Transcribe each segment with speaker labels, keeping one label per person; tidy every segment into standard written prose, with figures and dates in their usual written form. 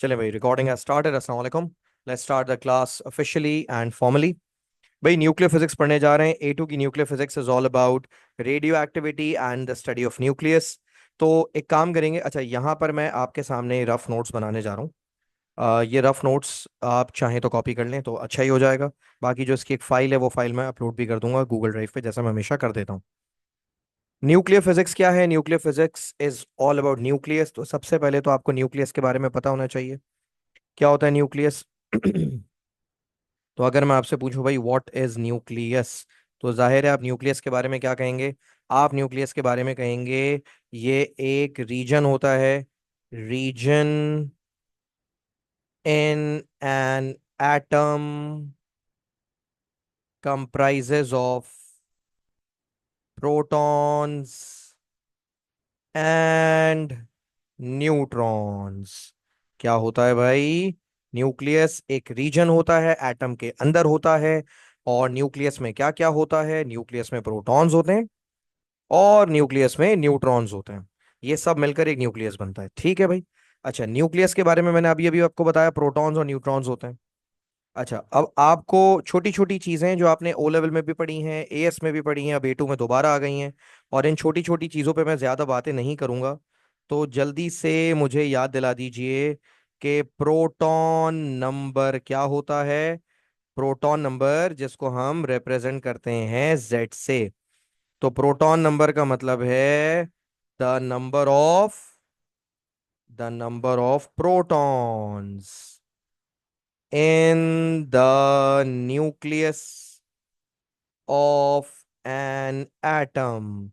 Speaker 1: चलें भाई, recording has started. अस्सलाम वालेकुम। Let's start the class officially and formally. भाई न्यूक्लियर फिजिक्स पढ़ने जा रहे हैं। A2 की nuclear physics is all about radio activity and the study of nucleus. तो एक काम करेंगे, अच्छा यहाँ पर मैं आपके सामने रफ नोट्स बनाने जा रहा हूँ। ये रफ नोट्स आप चाहें तो कॉपी कर लें तो अच्छा ही हो जाएगा। बाकी जो इसकी एक फाइल है वो फाइल मैं अपलोड भी कर दूंगा गूगल ड्राइव पे, जैसा मैं हमेशा कर देता हूँ। न्यूक्लियर फिजिक्स क्या है? Nuclear physics is all about nucleus. तो सबसे पहले तो आपको न्यूक्लियस के बारे में पता होना चाहिए, क्या होता है न्यूक्लियस। तो अगर मैं आपसे पूछूं भाई व्हाट इज न्यूक्लियस, तो जाहिर है आप न्यूक्लियस के बारे में क्या कहेंगे? आप न्यूक्लियस के बारे में कहेंगे ये एक रीजन होता है, region in an atom comprises of protons and neutrons. क्या होता है भाई? न्यूक्लियस एक रीजन होता है, एटम के अंदर होता है। और न्यूक्लियस में क्या क्या होता है? न्यूक्लियस में प्रोटॉन्स होते हैं और न्यूक्लियस में न्यूट्रॉन्स होते हैं। ये सब मिलकर एक न्यूक्लियस बनता है, ठीक है भाई। अच्छा, न्यूक्लियस के बारे में मैंने अभी अभी आपको बताया, प्रोटॉन्स और न्यूट्रॉन्स होते हैं। अच्छा, अब आपको छोटी छोटी चीजें जो आपने ओ लेवल में भी पढ़ी हैं, एएस में भी पढ़ी हैं, अब A2 में दोबारा आ गई हैं। और इन छोटी छोटी चीजों पे मैं ज्यादा बातें नहीं करूंगा। तो जल्दी से मुझे याद दिला दीजिए कि प्रोटॉन नंबर क्या होता है। प्रोटॉन नंबर जिसको हम रिप्रेजेंट करते हैं जेड से। तो प्रोटॉन नंबर का मतलब है the number of protons in the nucleus of an atom.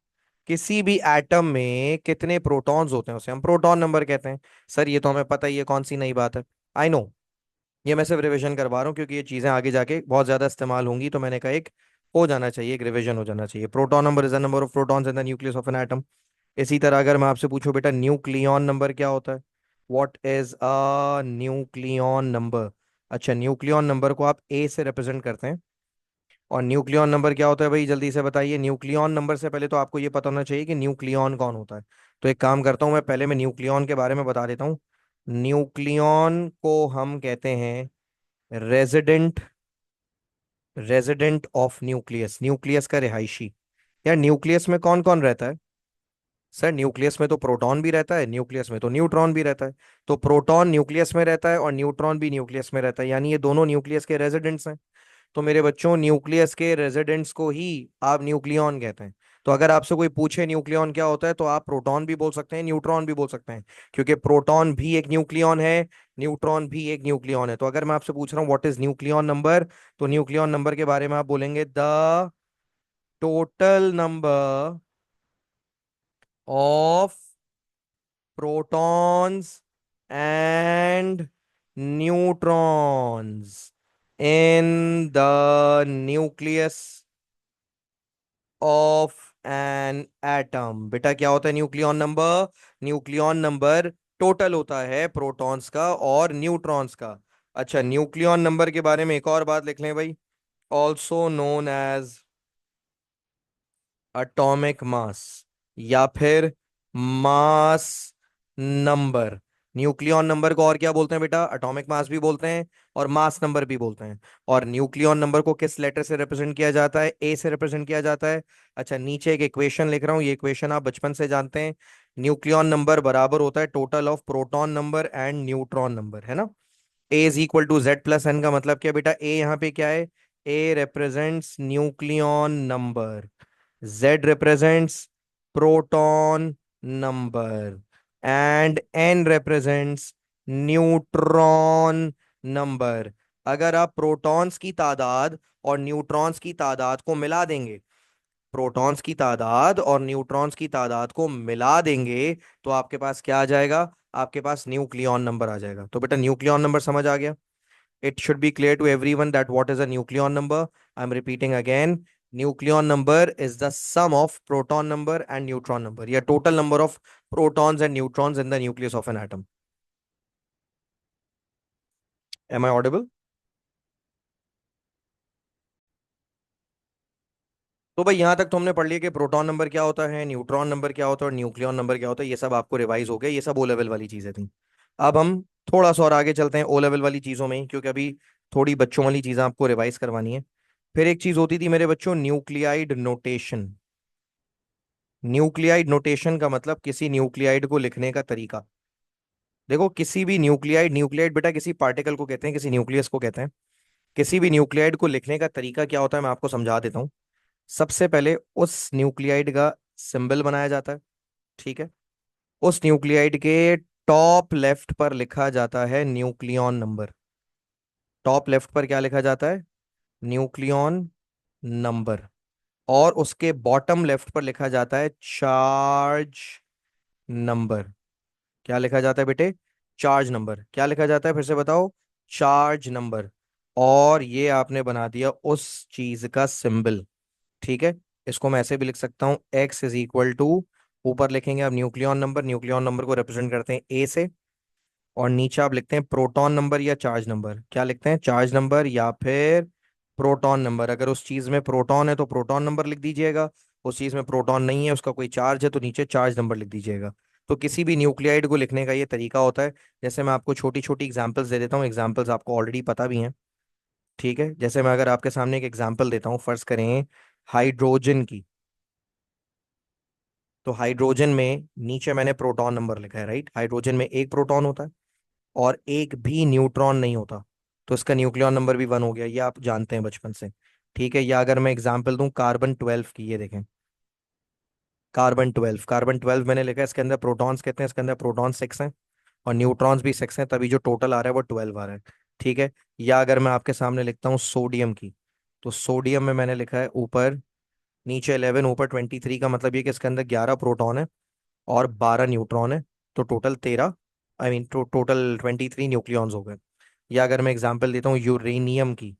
Speaker 1: किसी भी एटम में कितने प्रोटॉन्स होते हैं उसे हम प्रोटॉन नंबर कहते हैं। सर ये तो हमें पता ही है, कौन सी नई बात है। आई नो, ये मैं सिर्फ रिवीजन करवा रहा हूँ क्योंकि ये चीजें आगे जाके बहुत ज्यादा इस्तेमाल होंगी, तो मैंने कहा एक हो जाना चाहिए, एक रिवीजन हो जाना चाहिए। Proton number is the number of protons in the nucleus of an atom. इसी तरह अगर मैं आपसे पूछूं बेटा न्यूक्लियॉन नंबर क्या होता है, what is a nucleon number. अच्छा, न्यूक्लियॉन नंबर को आप ए से रिप्रेजेंट करते हैं। और न्यूक्लियॉन नंबर क्या होता है भाई, जल्दी से बताइए। न्यूक्लियॉन नंबर से पहले तो आपको ये पता होना चाहिए कि न्यूक्लियॉन कौन होता है। तो एक काम करता हूं, मैं पहले मैं न्यूक्लियॉन के बारे में बता देता हूँ। न्यूक्लियॉन को हम कहते हैं resident, resident of nucleus, nucleus का रिहायशी। यार न्यूक्लियस में कौन कौन रहता है? सर न्यूक्लियस में तो प्रोटॉन भी रहता है, न्यूक्लियस में तो न्यूट्रॉन भी रहता है। तो प्रोटॉन न्यूक्लियस में रहता है और न्यूट्रॉन भी न्यूक्लियस में रहता है, यानी ये दोनों न्यूक्लियस के रेजिडेंट्स हैं। तो मेरे बच्चों, न्यूक्लियस के रेजिडेंट्स को ही आप न्यूक्लियॉन कहते हैं। तो अगर आपसे कोई पूछे न्यूक्लियॉन क्या होता है, तो आप प्रोटॉन भी बोल सकते हैं, न्यूट्रॉन भी बोल सकते हैं, क्योंकि प्रोटॉन भी एक न्यूक्लियॉन है, न्यूट्रॉन भी एक न्यूक्लियॉन है। तो अगर मैं आपसे पूछ रहा हूँ व्हाट इज न्यूक्लियॉन नंबर, तो न्यूक्लियॉन नंबर के बारे में आप बोलेंगे the total number of protons and neutrons in the nucleus of an atom. बेटा क्या होता है nucleon number? Nucleon number total होता है प्रोटॉन्स का और न्यूट्रॉन्स का। अच्छा, न्यूक्लियॉन नंबर के बारे में एक और बात लिख लें भाई, also known as atomic mass, या फिर मास नंबर। न्यूक्लियॉन नंबर को और क्या बोलते हैं बेटा? एटॉमिक मास भी बोलते हैं और मास नंबर भी बोलते हैं। और न्यूक्लियॉन नंबर को किस लेटर से रिप्रेजेंट किया जाता है? ए से रिप्रेजेंट किया जाता है। अच्छा, नीचे एक इक्वेशन लिख रहा हूं, ये इक्वेशन आप बचपन से जानते हैं। न्यूक्लियॉन नंबर बराबर होता है total of proton number and neutron number, है ना। A is equal to Z plus N का मतलब क्या बेटा? ए यहाँ पे क्या है? A represents nucleon number, Z represents proton number and N represents neutron number। अगर आप प्रोटॉन्स की तादाद और न्यूट्रॉन्स की तादाद को मिला देंगे, प्रोटॉन्स की तादाद और न्यूट्रॉन्स की तादाद को मिला देंगे, तो आपके पास क्या आ जाएगा? आपके पास न्यूक्लियॉन नंबर आ जाएगा। तो बेटा न्यूक्लियॉन नंबर समझ आ गया। It should be clear to everyone that what is a nucleon number. I'm repeating again. Nucleon number is the sum of proton number and neutron number. Yeah, total number of protons and neutrons in the nucleus of an atom. Am I audible? तो भाई यहाँ तक तो हमने पढ़ लिया कि proton number क्या होता है, न्यूट्रॉन नंबर क्या होता है और न्यूक्लियॉन नंबर क्या होता है। ये सब आपको रिवाइज हो गया, ये सब ओ लेवल वाली चीजें थी। अब हम थोड़ा सा और आगे चलते हैं ओ लेवल वाली चीजों में ही, क्योंकि अभी थोड़ी बच्चों वाली चीजें आपको रिवाइज करवानी है। फिर एक चीज होती थी मेरे बच्चों, न्यूक्लियाइड नोटेशन। न्यूक्लियाइड नोटेशन का मतलब किसी न्यूक्लियाइड को लिखने का तरीका। देखो किसी भी न्यूक्लियाइड, न्यूक्लियाइड बेटा किसी पार्टिकल को कहते हैं, किसी न्यूक्लियस को कहते हैं। किसी भी न्यूक्लियाइड को लिखने का तरीका क्या होता है, मैं आपको समझा देता हूँ। सबसे पहले उस न्यूक्लियाइड का सिंबल बनाया जाता है, ठीक है। उस न्यूक्लियाइड के टॉप लेफ्ट पर लिखा जाता है न्यूक्लियॉन नंबर। टॉप लेफ्ट पर क्या लिखा जाता है? Nucleon number. और उसके बॉटम लेफ्ट पर लिखा जाता है चार्ज नंबर। क्या लिखा जाता है बेटे? Charge number. क्या लिखा जाता है, फिर से बताओ? Charge number. और ये आपने बना दिया उस चीज का सिंबल, ठीक है। इसको मैं ऐसे भी लिख सकता हूं, एक्स इज इक्वल टू, ऊपर लिखेंगे आप न्यूक्लियॉन नंबर, न्यूक्लियॉन नंबर को रिप्रेजेंट करते हैं ए से। और नीचे आप लिखते हैं प्रोटॉन नंबर या चार्ज नंबर। क्या लिखते हैं? चार्ज नंबर या फिर प्रोटॉन नंबर। अगर उस चीज में प्रोटॉन है तो प्रोटॉन नंबर लिख दीजिएगा, उस चीज में प्रोटॉन नहीं है, उसका कोई चार्ज है, तो नीचे चार्ज नंबर लिख दीजिएगा। तो किसी भी न्यूक्लियाइड को लिखने का ये तरीका होता है। जैसे मैं आपको छोटी छोटी एग्जांपल्स दे देता हूँ, एग्जांपल्स आपको ऑलरेडी पता भी हैं, ठीक है। जैसे मैं अगर आपके सामने एक एग्जांपल देता हूँ, फर्ज करें हाइड्रोजन की। तो हाइड्रोजन में नीचे मैंने प्रोटॉन नंबर लिखा है, राइट। हाइड्रोजन में एक प्रोटॉन होता है और एक भी न्यूट्रॉन नहीं होता, तो इसका न्यूक्लियॉन नंबर भी 1 हो गया, ये आप जानते हैं बचपन से, ठीक है। या अगर मैं एग्जांपल दूं कार्बन 12 की, ये देखें कार्बन 12। कार्बन 12 मैंने लिखा है, इसके अंदर प्रोटॉन्स कितने हैं? इसके अंदर प्रोटॉन 6 हैं और न्यूट्रॉन्स भी 6 हैं, तभी जो टोटल आ रहा है वो 12 आ रहा है, ठीक है। या अगर मैं आपके सामने लिखता हूँ सोडियम की, तो सोडियम में मैंने लिखा है ऊपर, नीचे 11 ऊपर 23, का मतलब ये कि इसके अंदर 11 प्रोटॉन है और 12 न्यूट्रॉन है, तो total 13, I mean total 23 nucleons हो गए। या अगर मैं एग्जांपल देता हूँ यूरेनियम की,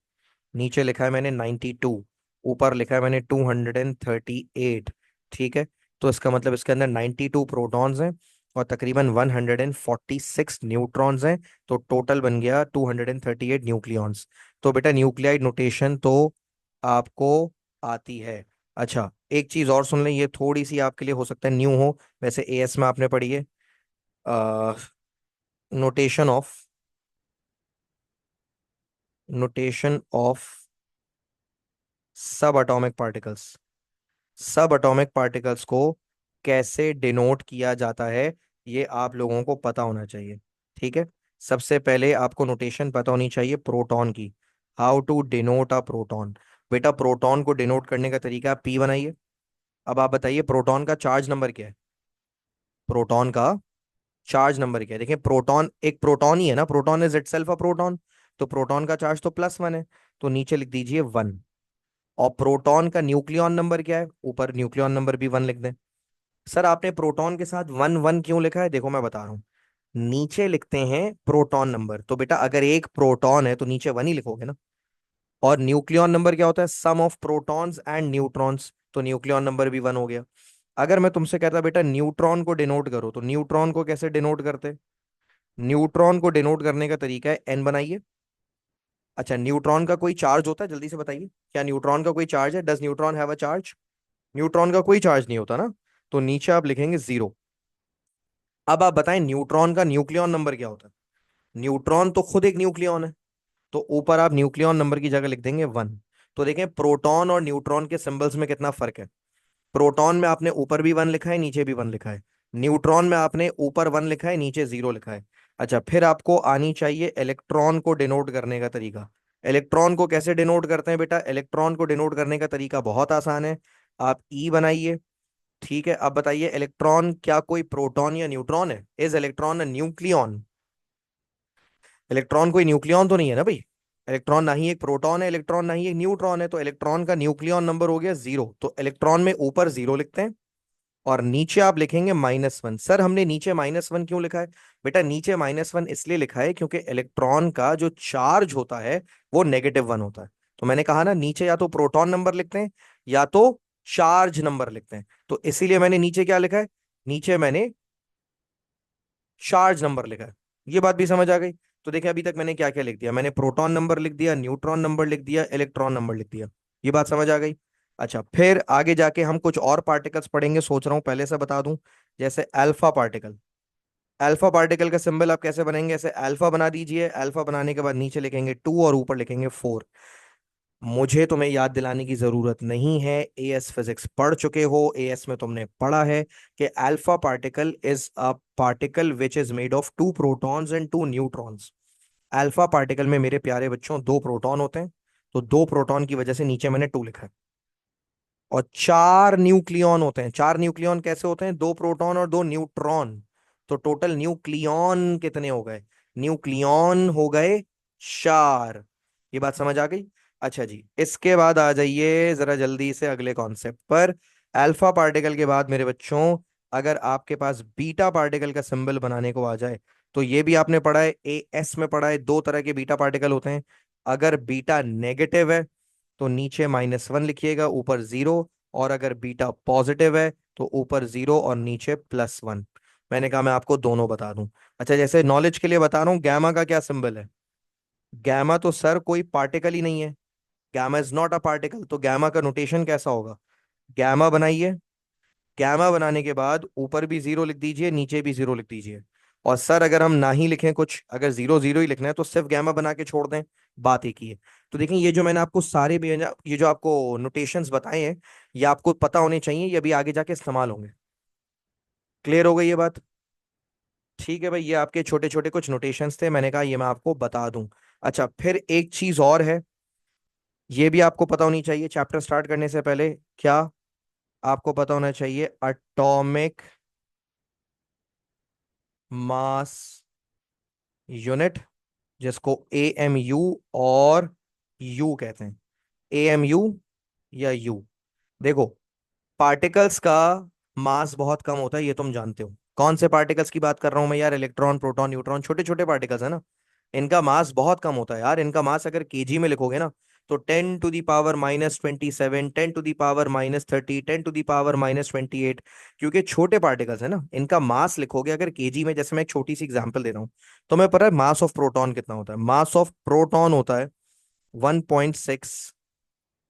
Speaker 1: नीचे लिखा है मैंने 92, ऊपर लिखा है मैंने 238, ठीक है। तो इसका मतलब इसके अंदर 92 प्रोटॉन्स हैं और तकरीबन 146 न्यूट्रॉन्स हैं, तो टोटल बन गया 238 न्यूक्लियॉन्स। तो बेटा न्यूक्लियाइड नोटेशन तो आपको आती है। अच्छा एक चीज और सुन लें, ये थोड़ी सी आपके लिए हो सकता है न्यू हो, वैसे एएस में आपने पढ़ी है, नोटेशन ऑफ, नोटेशन ऑफ सब एटॉमिक पार्टिकल्स। सब एटॉमिक पार्टिकल्स को कैसे डिनोट किया जाता है, ये आप लोगों को पता होना चाहिए, ठीक है। सबसे पहले आपको नोटेशन पता होनी चाहिए प्रोटॉन की। How to denote a proton. बेटा प्रोटॉन को डिनोट करने का तरीका पी बनाइए। अब आप बताइए प्रोटॉन का चार्ज नंबर क्या है? प्रोटॉन का चार्ज नंबर क्या है? देखिए प्रोटॉन एक प्रोटॉन ही है ना, proton is itself a proton, तो प्रोटॉन का चार्ज तो +1 है, तो नीचे लिख दीजिए 1। और प्रोटॉन का न्यूक्लियॉन नंबर क्या है? ऊपर न्यूक्लियॉन नंबर भी 1 लिख दें। सर आपने प्रोटॉन के साथ 1 1 क्यों लिखा है? देखो मैं बता रहा हूँ, नीचे लिखते हैं प्रोटॉन नंबर, तो बेटा अगर एक प्रोटॉन है तो नीचे 1 ही लिखोगे ना। और न्यूक्लियॉन नंबर क्या होता है? सम ऑफ प्रोटॉन्स एंड न्यूट्रॉन्स, तो न्यूक्लियॉन नंबर भी 1 हो गया। अगर मैं तुमसे कहता बेटा न्यूट्रॉन को डिनोट करो, तो न्यूट्रॉन को कैसे डिनोट करते? न्यूट्रॉन को डिनोट करने का तरीका है एन बनाइए। अच्छा न्यूट्रॉन का कोई चार्ज होता है? जल्दी से बताइए, क्या न्यूट्रॉन का कोई चार्ज है? Does neutron have a charge? Neutron का कोई चार्ज नहीं होता ना, तो नीचे आप लिखेंगे 0। अब आप बताएं न्यूट्रॉन का न्यूक्लियॉन नंबर क्या होता है? न्यूट्रॉन तो खुद एक न्यूक्लियॉन है, तो ऊपर आप न्यूक्लियॉन नंबर की जगह लिख देंगे 1। तो देखें प्रोटॉन और न्यूट्रॉन के सिंबल्स में कितना फर्क है। प्रोटॉन में आपने ऊपर भी 1 लिखा है, नीचे भी 1 लिखा है। न्यूट्रॉन में आपने ऊपर 1 लिखा है, नीचे 0 लिखा है। अच्छा फिर आपको आनी चाहिए इलेक्ट्रॉन को डिनोट करने का तरीका। इलेक्ट्रॉन को कैसे डिनोट करते हैं बेटा? इलेक्ट्रॉन को डिनोट करने का तरीका बहुत आसान है, आप ई बनाइए, ठीक है। अब बताइए इलेक्ट्रॉन क्या कोई प्रोटॉन या न्यूट्रॉन है? Is electron a nucleon? Electron कोई न्यूक्लियॉन तो नहीं है ना भाई। इलेक्ट्रॉन ना ही एक प्रोटॉन है, इलेक्ट्रॉन ना ही एक न्यूट्रॉन है, तो इलेक्ट्रॉन का न्यूक्लियॉन नंबर हो गया 0। तो इलेक्ट्रॉन में ऊपर 0 लिखते हैं और नीचे आप लिखेंगे -1। सर हमने नीचे -1 क्यों लिखा है? बेटा नीचे -1 इसलिए लिखा है क्योंकि इलेक्ट्रॉन का जो चार्ज होता है वो -1 होता है। तो मैंने कहा ना नीचे या तो प्रोटॉन नंबर लिखते हैं या तो चार्ज नंबर लिखते हैं, तो इसीलिए मैंने नीचे क्या लिखा है? नीचे मैंने चार्ज नंबर लिखा है। ये बात भी समझ आ गई? तो देखिए अभी तक मैंने क्या क्या लिख दिया, मैंने प्रोटॉन नंबर लिख दिया, न्यूट्रॉन नंबर लिख दिया, इलेक्ट्रॉन नंबर लिख दिया। ये बात समझ आ गई? अच्छा फिर आगे जाके हम कुछ और पार्टिकल्स पढ़ेंगे, सोच रहा हूं पहले से बता दूं, जैसे अल्फा पार्टिकल। अल्फा पार्टिकल का सिंबल आप कैसे बनाएंगे, ऐसे अल्फा बना दीजिए, अल्फा बनाने के बाद नीचे लिखेंगे 2 और ऊपर लिखेंगे 4। मुझे तुम्हें याद दिलाने की जरूरत नहीं है, एएस फिजिक्स पढ़ चुके हो, एएस में तुमने पढ़ा है कि alpha particle is a particle which is made of 2 protons and 2 neutrons. Alpha particle में मेरे प्यारे बच्चों 2 प्रोटॉन होते हैं, तो 2 प्रोटॉन की वजह से नीचे मैंने 2 लिखा है। और 4 न्यूक्लियॉन होते हैं। 4 न्यूक्लियॉन कैसे होते हैं, 2 प्रोटॉन और 2 न्यूट्रॉन। तो टोटल न्यूक्लियॉन कितने हो गए, न्यूक्लियॉन हो गए 4। ये बात समझ आ गई। अच्छा जी, इसके बाद आ जाइए जरा जल्दी से अगले कॉन्सेप्ट पर। अल्फा पार्टिकल के बाद मेरे बच्चों, अगर आपके पास बीटा पार्टिकल का सिंबल बनाने को आ जाए, तो ये भी आपने पढ़ा है, ए एस में पढ़ा है, 2 तरह के बीटा पार्टिकल होते हैं। अगर बीटा नेगेटिव है तो नीचे -1 लिखिएगा, ऊपर 0। और अगर बीटा पॉजिटिव है तो ऊपर 0 और नीचे +1। मैंने कहा मैं आपको दोनों बता दूं। अच्छा, जैसे नॉलेज के लिए बता रहा हूँ, गैमा का क्या सिंबल है। गैमा तो सर कोई पार्टिकल ही नहीं है, gamma is not a particle, तो गैमा का नोटेशन कैसा होगा। गैमा बनाइए, गैमा बनाने के बाद ऊपर भी 0 लिख दीजिए, नीचे भी 0 लिख दीजिए। और सर अगर हम ना ही लिखें कुछ, अगर 0 0 ही लिखना है तो सिर्फ गैमा बना के छोड़ दें, बात एक ही है। तो देखें, ये जो मैंने आपको सारे भी ये जो आपको नोटेशंस बताए हैं, ये आपको पता होने चाहिए, ये अभी आगे जाके इस्तेमाल होंगे। क्लियर हो गई ये बात। ठीक है भाई, ये आपके छोटे छोटे कुछ नोटेशंस थे, मैंने कहा ये मैं आपको बता दूं। अच्छा, फिर एक चीज और है, ये भी आपको पता होनी चाहिए चैप्टर स्टार्ट करने से पहले। क्या आपको पता होना चाहिए, एटॉमिक मास यूनिट, जिसको एएमयू और यू कहते हैं। एएमयू या यू। देखो, पार्टिकल्स का मास बहुत कम होता है, ये तुम जानते हो। कौन से पार्टिकल्स की बात कर रहा हूं मैं यार, इलेक्ट्रॉन प्रोटॉन न्यूट्रॉन, छोटे छोटे पार्टिकल्स है ना। इनका मास बहुत कम होता है यार, इनका मास अगर केजी में लिखोगे ना, तो 10⁻⁻27, 10⁻−30, 10⁻−28। क्योंकि छोटे पार्टिकल्स है ना, इनका मास लिखोगे अगर केजी में, जैसे मैं एक छोटी सी एग्जांपल दे रहा हूँ। तो मैं पता है मास ऑफ प्रोटॉन कितना होता है, मास ऑफ प्रोटॉन होता है 1.6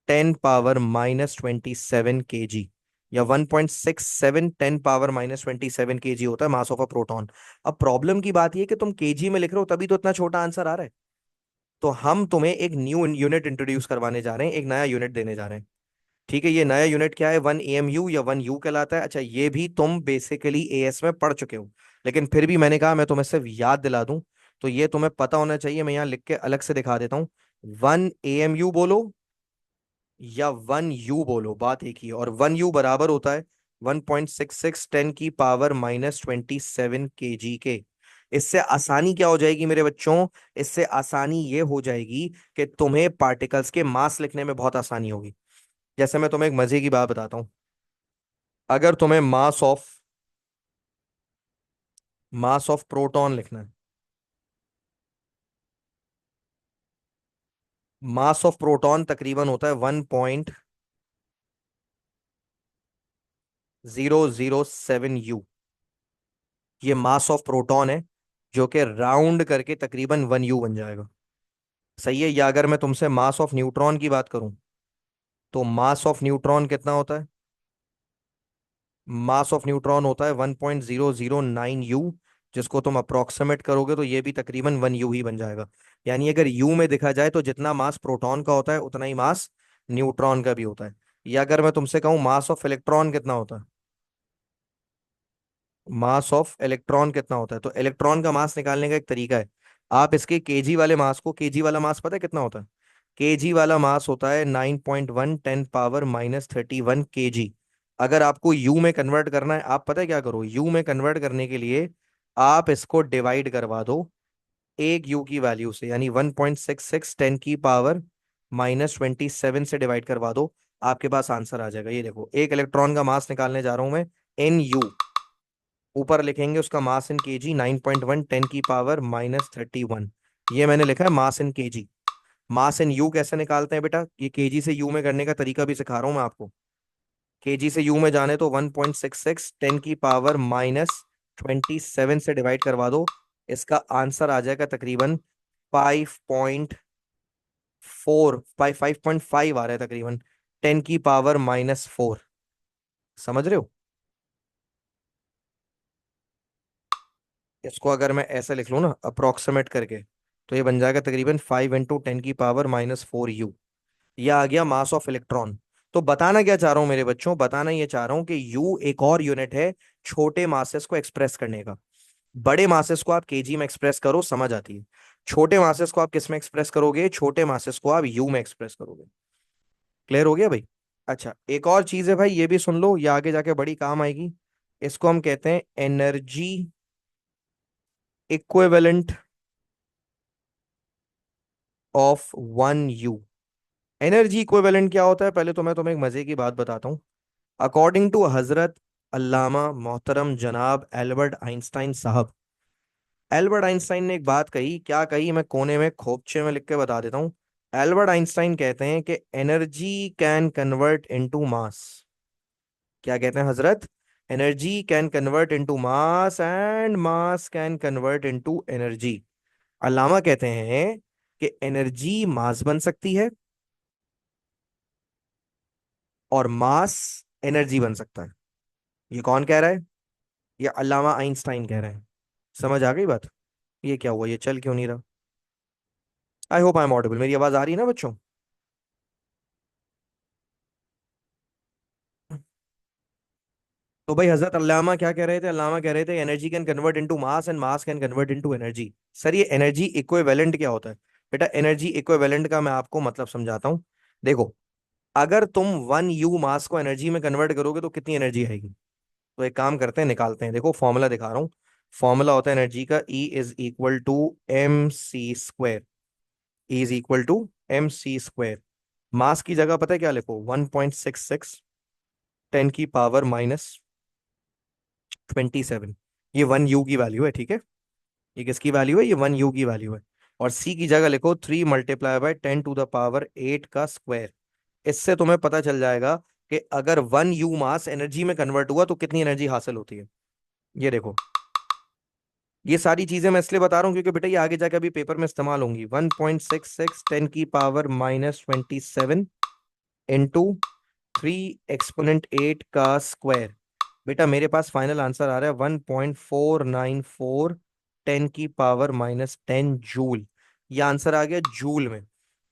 Speaker 1: 10⁻−27 kg, या 1.67 10⁻−27 kg होता है मास ऑफ अ प्रोटॉन। अब प्रॉब्लम की बात यह कि तुम केजी में लिख रहे हो, तभी तो इतना छोटा आंसर आ रहा है। तो हम तुम्हें एक न्यू यूनिट इंट्रोड्यूस करवाने जा रहे हैं, एक नया यूनिट देने जा रहे हैं। ठीक है, ये नया यूनिट क्या है, 1 AMU या 1 U कहलाता है। अच्छा, ये भी तुम बेसिकली एएस में पढ़ चुके हो, लेकिन फिर भी मैंने कहा मैं तुम्हें सिर्फ याद दिला दूं। तो ये तुम्हें पता होना चाहिए, मैं यहाँ लिख के अलग से दिखा देता हूँ। 1 AMU बोलो या 1 U बोलो, बात एक ही है। और 1 U बराबर होता है 1.66 10⁻⁻27 kg के। इससे आसानी क्या हो जाएगी मेरे बच्चों, इससे आसानी ये हो जाएगी कि तुम्हें पार्टिकल्स के मास लिखने में बहुत आसानी होगी। जैसे मैं तुम्हें एक मजे की बात बताता हूँ, अगर तुम्हें मास ऑफ प्रोटॉन लिखना है, मास ऑफ प्रोटॉन तकरीबन होता है 1.007 U। ये मास ऑफ प्रोटॉन है, जो कि राउंड करके तकरीबन 1 U बन जाएगा। सही है। या अगर मैं तुमसे मास ऑफ न्यूट्रॉन की बात करूं, तो मास ऑफ न्यूट्रॉन कितना होता है, मास ऑफ न्यूट्रॉन होता है 1.009 U। जिसको तुम अप्रोक्सीमेट करोगे तो ये भी तकरीबन 1 U ही बन जाएगा। यानी अगर यू में देखा जाए तो जितना मास प्रोटॉन का होता है उतना ही मास न्यूट्रॉन का भी होता है। या अगर मैं तुमसे कहूं मास ऑफ इलेक्ट्रॉन कितना होता है, मास ऑफ इलेक्ट्रॉन कितना होता है, तो इलेक्ट्रॉन का मास निकालने का एक तरीका है। आप इसके केजी वाले मास को, केजी वाला मास पता है कितना होता है, केजी वाला मास होता है 9.1 10⁻−31 kg। अगर आपको यू में कन्वर्ट करना है, आप पता है क्या करो, यू में कन्वर्ट करने के लिए आप इसको डिवाइड करवा दो एक यू की वैल्यू से, यानी 1.66 10⁻−27 से डिवाइड करवा दो, आपके पास आंसर आ जाएगा। ये देखो, एक इलेक्ट्रॉन का मास निकालने जा रहा हूं मैं, NU। ऊपर लिखेंगे उसका मास इन केजी, 9.1 10⁻−31। ये मैंने लिखा है मास इन केजी। मास इन यू कैसे निकालते हैं बेटा, ये केजी से यू में करने का तरीका भी सिखा रहा हूं मैं आपको। केजी से यू में जाने तो 1.66 10⁻−27 से डिवाइड करवा दो, इसका आंसर आ जाएगा तकरीबन 5.5 आ रहा है तकरीबन, 10⁻⁻4। समझ रहे हो। इसको अगर मैं ऐसे लिख लूँ ना अप्रोक्सीमेट करके, तो ये बन जाएगा तकरीबन 5 × 10⁻⁴ U। यह आ गया मास ऑफ इलेक्ट्रॉन। तो बताना क्या चाह रहा हूं मेरे बच्चों, बताना ये चाह रहा हूं कि यू एक और यूनिट है छोटे मासेस को एक्सप्रेस करने का। बड़े मासेस को आप केजी में एक्सप्रेस करो, समझ आती है। छोटे मासेस को आप किस में एक्सप्रेस करोगे, छोटे मासेस को आप यू में एक्सप्रेस करोगे। क्लियर हो गया भाई। अच्छा, एक और चीज है भाई, ये भी सुन लो, ये आगे जाके बड़ी काम आएगी। इसको हम कहते हैं energy equivalent of 1 U। Energy equivalent क्या होता है, पहले तो मैं तुम्हें एक मजे की बात बताता हूँ। अकॉर्डिंग टू हजरत अल्लामा मोहतरम जनाब एल्बर्ट आइंस्टाइन साहब, एल्बर्ट आइंस्टाइन ने एक बात कही, क्या कही, मैं कोने में खोपचे में लिख के बता देता हूँ। एल्बर्ट आइंस्टाइन कहते हैं कि energy can convert into mass. क्या कहते हैं हजरत? Energy can convert into mass and mass can convert into energy. अल्लामा कहते हैं कि एनर्जी मास बन सकती है और मास एनर्जी बन सकता है। ये कौन कह रहा है? ये अल्लामा आइंस्टाइन कह रहे हैं। समझ आ गई बात? ये क्या हुआ, ये चल क्यों नहीं रहा? I hope I am audible, मेरी आवाज आ रही है ना बच्चों? तो भाई हजरत अल्लामा क्या कह रहे थे, अल्लामा कह रहे थे energy can convert into mass and mass can convert into energy. Sir ये एनर्जी इक्विवेलेंट क्या होता है? बेटा एनर्जी इक्विवेलेंट का मैं आपको मतलब समझाता हूँ। देखो, अगर तुम 1 U मास को एनर्जी में कन्वर्ट करोगे तो कितनी एनर्जी आएगी? तो एक काम करते हैं, निकालते हैं। देखो फॉर्मूला दिखा रहा हूँ। फॉर्मूला होता है एनर्जी का, E = mc²। E = mc²। मास की जगह पता है क्या लिखो? 1.66 10⁻⁻27। ये 1 U की वैल्यू है, ठीक है। ये किसकी वैल्यू है? ये 1 U की वैल्यू है। और सी की जगह लिखो 3 × 10⁻⁸ का स्क्वायर। इससे तुम्हें पता चल जाएगा कि अगर 1 U मास एनर्जी में कन्वर्ट हुआ तो कितनी एनर्जी हासिल होती है। ये देखो, ये सारी चीजें मैं इसलिए बता रहा हूँ क्योंकि बेटा ये आगे जाके अभी पेपर में इस्तेमाल होंगी। 1.66 10⁻⁻27 इंटू 3 एक्सपोनेंट 8 का स्क्वायर। बेटा मेरे पास फाइनल आंसर आ रहा है 1.494 10⁻⁻10 जूल। ये आंसर आ गया जूल में।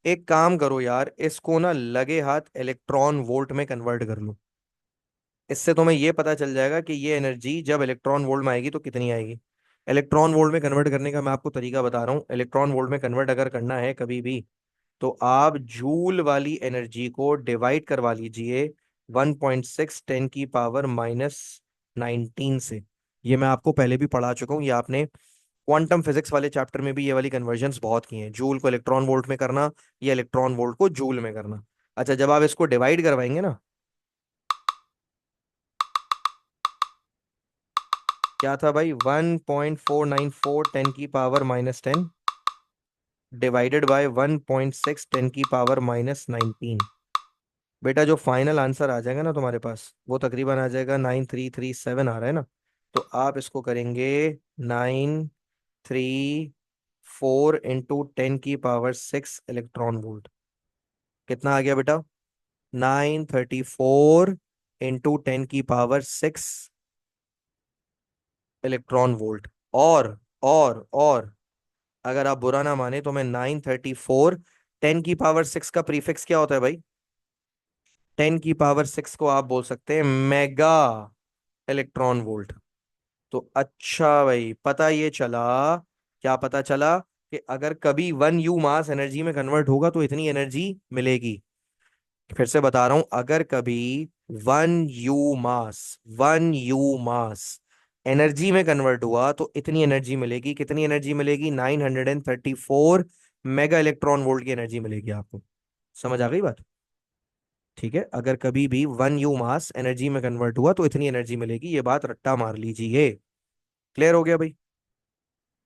Speaker 1: एक काम करो यार, इसको ना लगे हाथ इलेक्ट्रॉन वोल्ट में कन्वर्ट कर लो। इससे तुम्हें ये पता चल जाएगा कि ये एनर्जी जब इलेक्ट्रॉन वोल्ट में आएगी तो कितनी आएगी। इलेक्ट्रॉन वोल्ट में कन्वर्ट करने का मैं आपको तरीका बता रहा हूँ। इलेक्ट्रॉन वोल्ट में कन्वर्ट अगर करना है कभी भी, तो आप जूल वाली एनर्जी को डिवाइड करवा लीजिए 1.6 10⁻⁻19 से। ये मैं आपको पहले भी पढ़ा चुका हूँ, ये आपने क्वांटम फिजिक्स वाले चैप्टर में भी ये वाली कन्वर्जन्स बहुत की हैं, जूल को इलेक्ट्रॉन वोल्ट में करना या इलेक्ट्रॉन वोल्ट को जूल में करना। अच्छा, जब आप इसको डिवाइड करवाएंगे ना, क्या था भाई? 1.494 10⁻⁻10 डिवाइडेड बाय 1.6 10⁻⁻19। बेटा जो फाइनल आंसर आ जाएगा ना तुम्हारे पास, वो तकरीबन आ जाएगा 9337 आ रहा है ना। तो आप इसको करेंगे 934 × 10⁻6 इलेक्ट्रॉन वोल्ट। कितना आ गया बेटा? 934 × 10⁻6 इलेक्ट्रॉन वोल्ट। और अगर आप बुरा ना माने तो मैं 934 10⁻6 का प्रीफिक्स क्या होता है भाई? 10⁻6 को आप बोल सकते हैं मेगा इलेक्ट्रॉन वोल्ट। तो अच्छा भाई, पता ये चला, क्या पता चला? कि अगर कभी 1 U मास एनर्जी में कन्वर्ट होगा तो इतनी एनर्जी मिलेगी। फिर से बता रहा हूं, अगर कभी 1 U मास एनर्जी में कन्वर्ट हुआ तो इतनी एनर्जी मिलेगी। कितनी एनर्जी मिलेगी? 934 मेगा इलेक्ट्रॉन वोल्ट की एनर्जी मिलेगी आपको। समझ आ गई बात? ठीक है, अगर कभी भी 1 U मास एनर्जी में कन्वर्ट हुआ तो इतनी एनर्जी मिलेगी, ये बात रट्टा मार लीजिए। क्लियर हो गया भाई?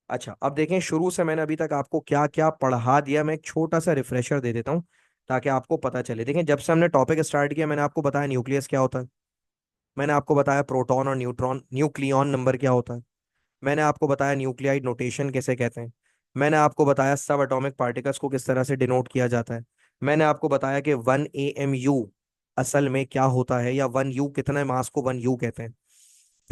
Speaker 1: अच्छा, अब देखें शुरू से मैंने अभी तक आपको क्या क्या पढ़ा दिया, मैं एक छोटा सा रिफ्रेशर दे देता हूं ताकि आपको पता चले। देखें, जब से हमने टॉपिक स्टार्ट किया मैंने आपको बताया न्यूक्लियस क्या होता है, मैंने आपको बताया प्रोटॉन और न्यूट्रॉन, न्यूक्लियॉन नंबर क्या होता है, मैंने आपको बताया न्यूक्लियाइड नोटेशन कैसे कहते हैं, मैंने आपको बताया सब एटॉमिक पार्टिकल्स को किस तरह से डिनोट किया जाता है, मैंने आपको बताया कि 1 AMU असल में क्या होता है, या 1 U कितने मास को 1 U कहते हैं।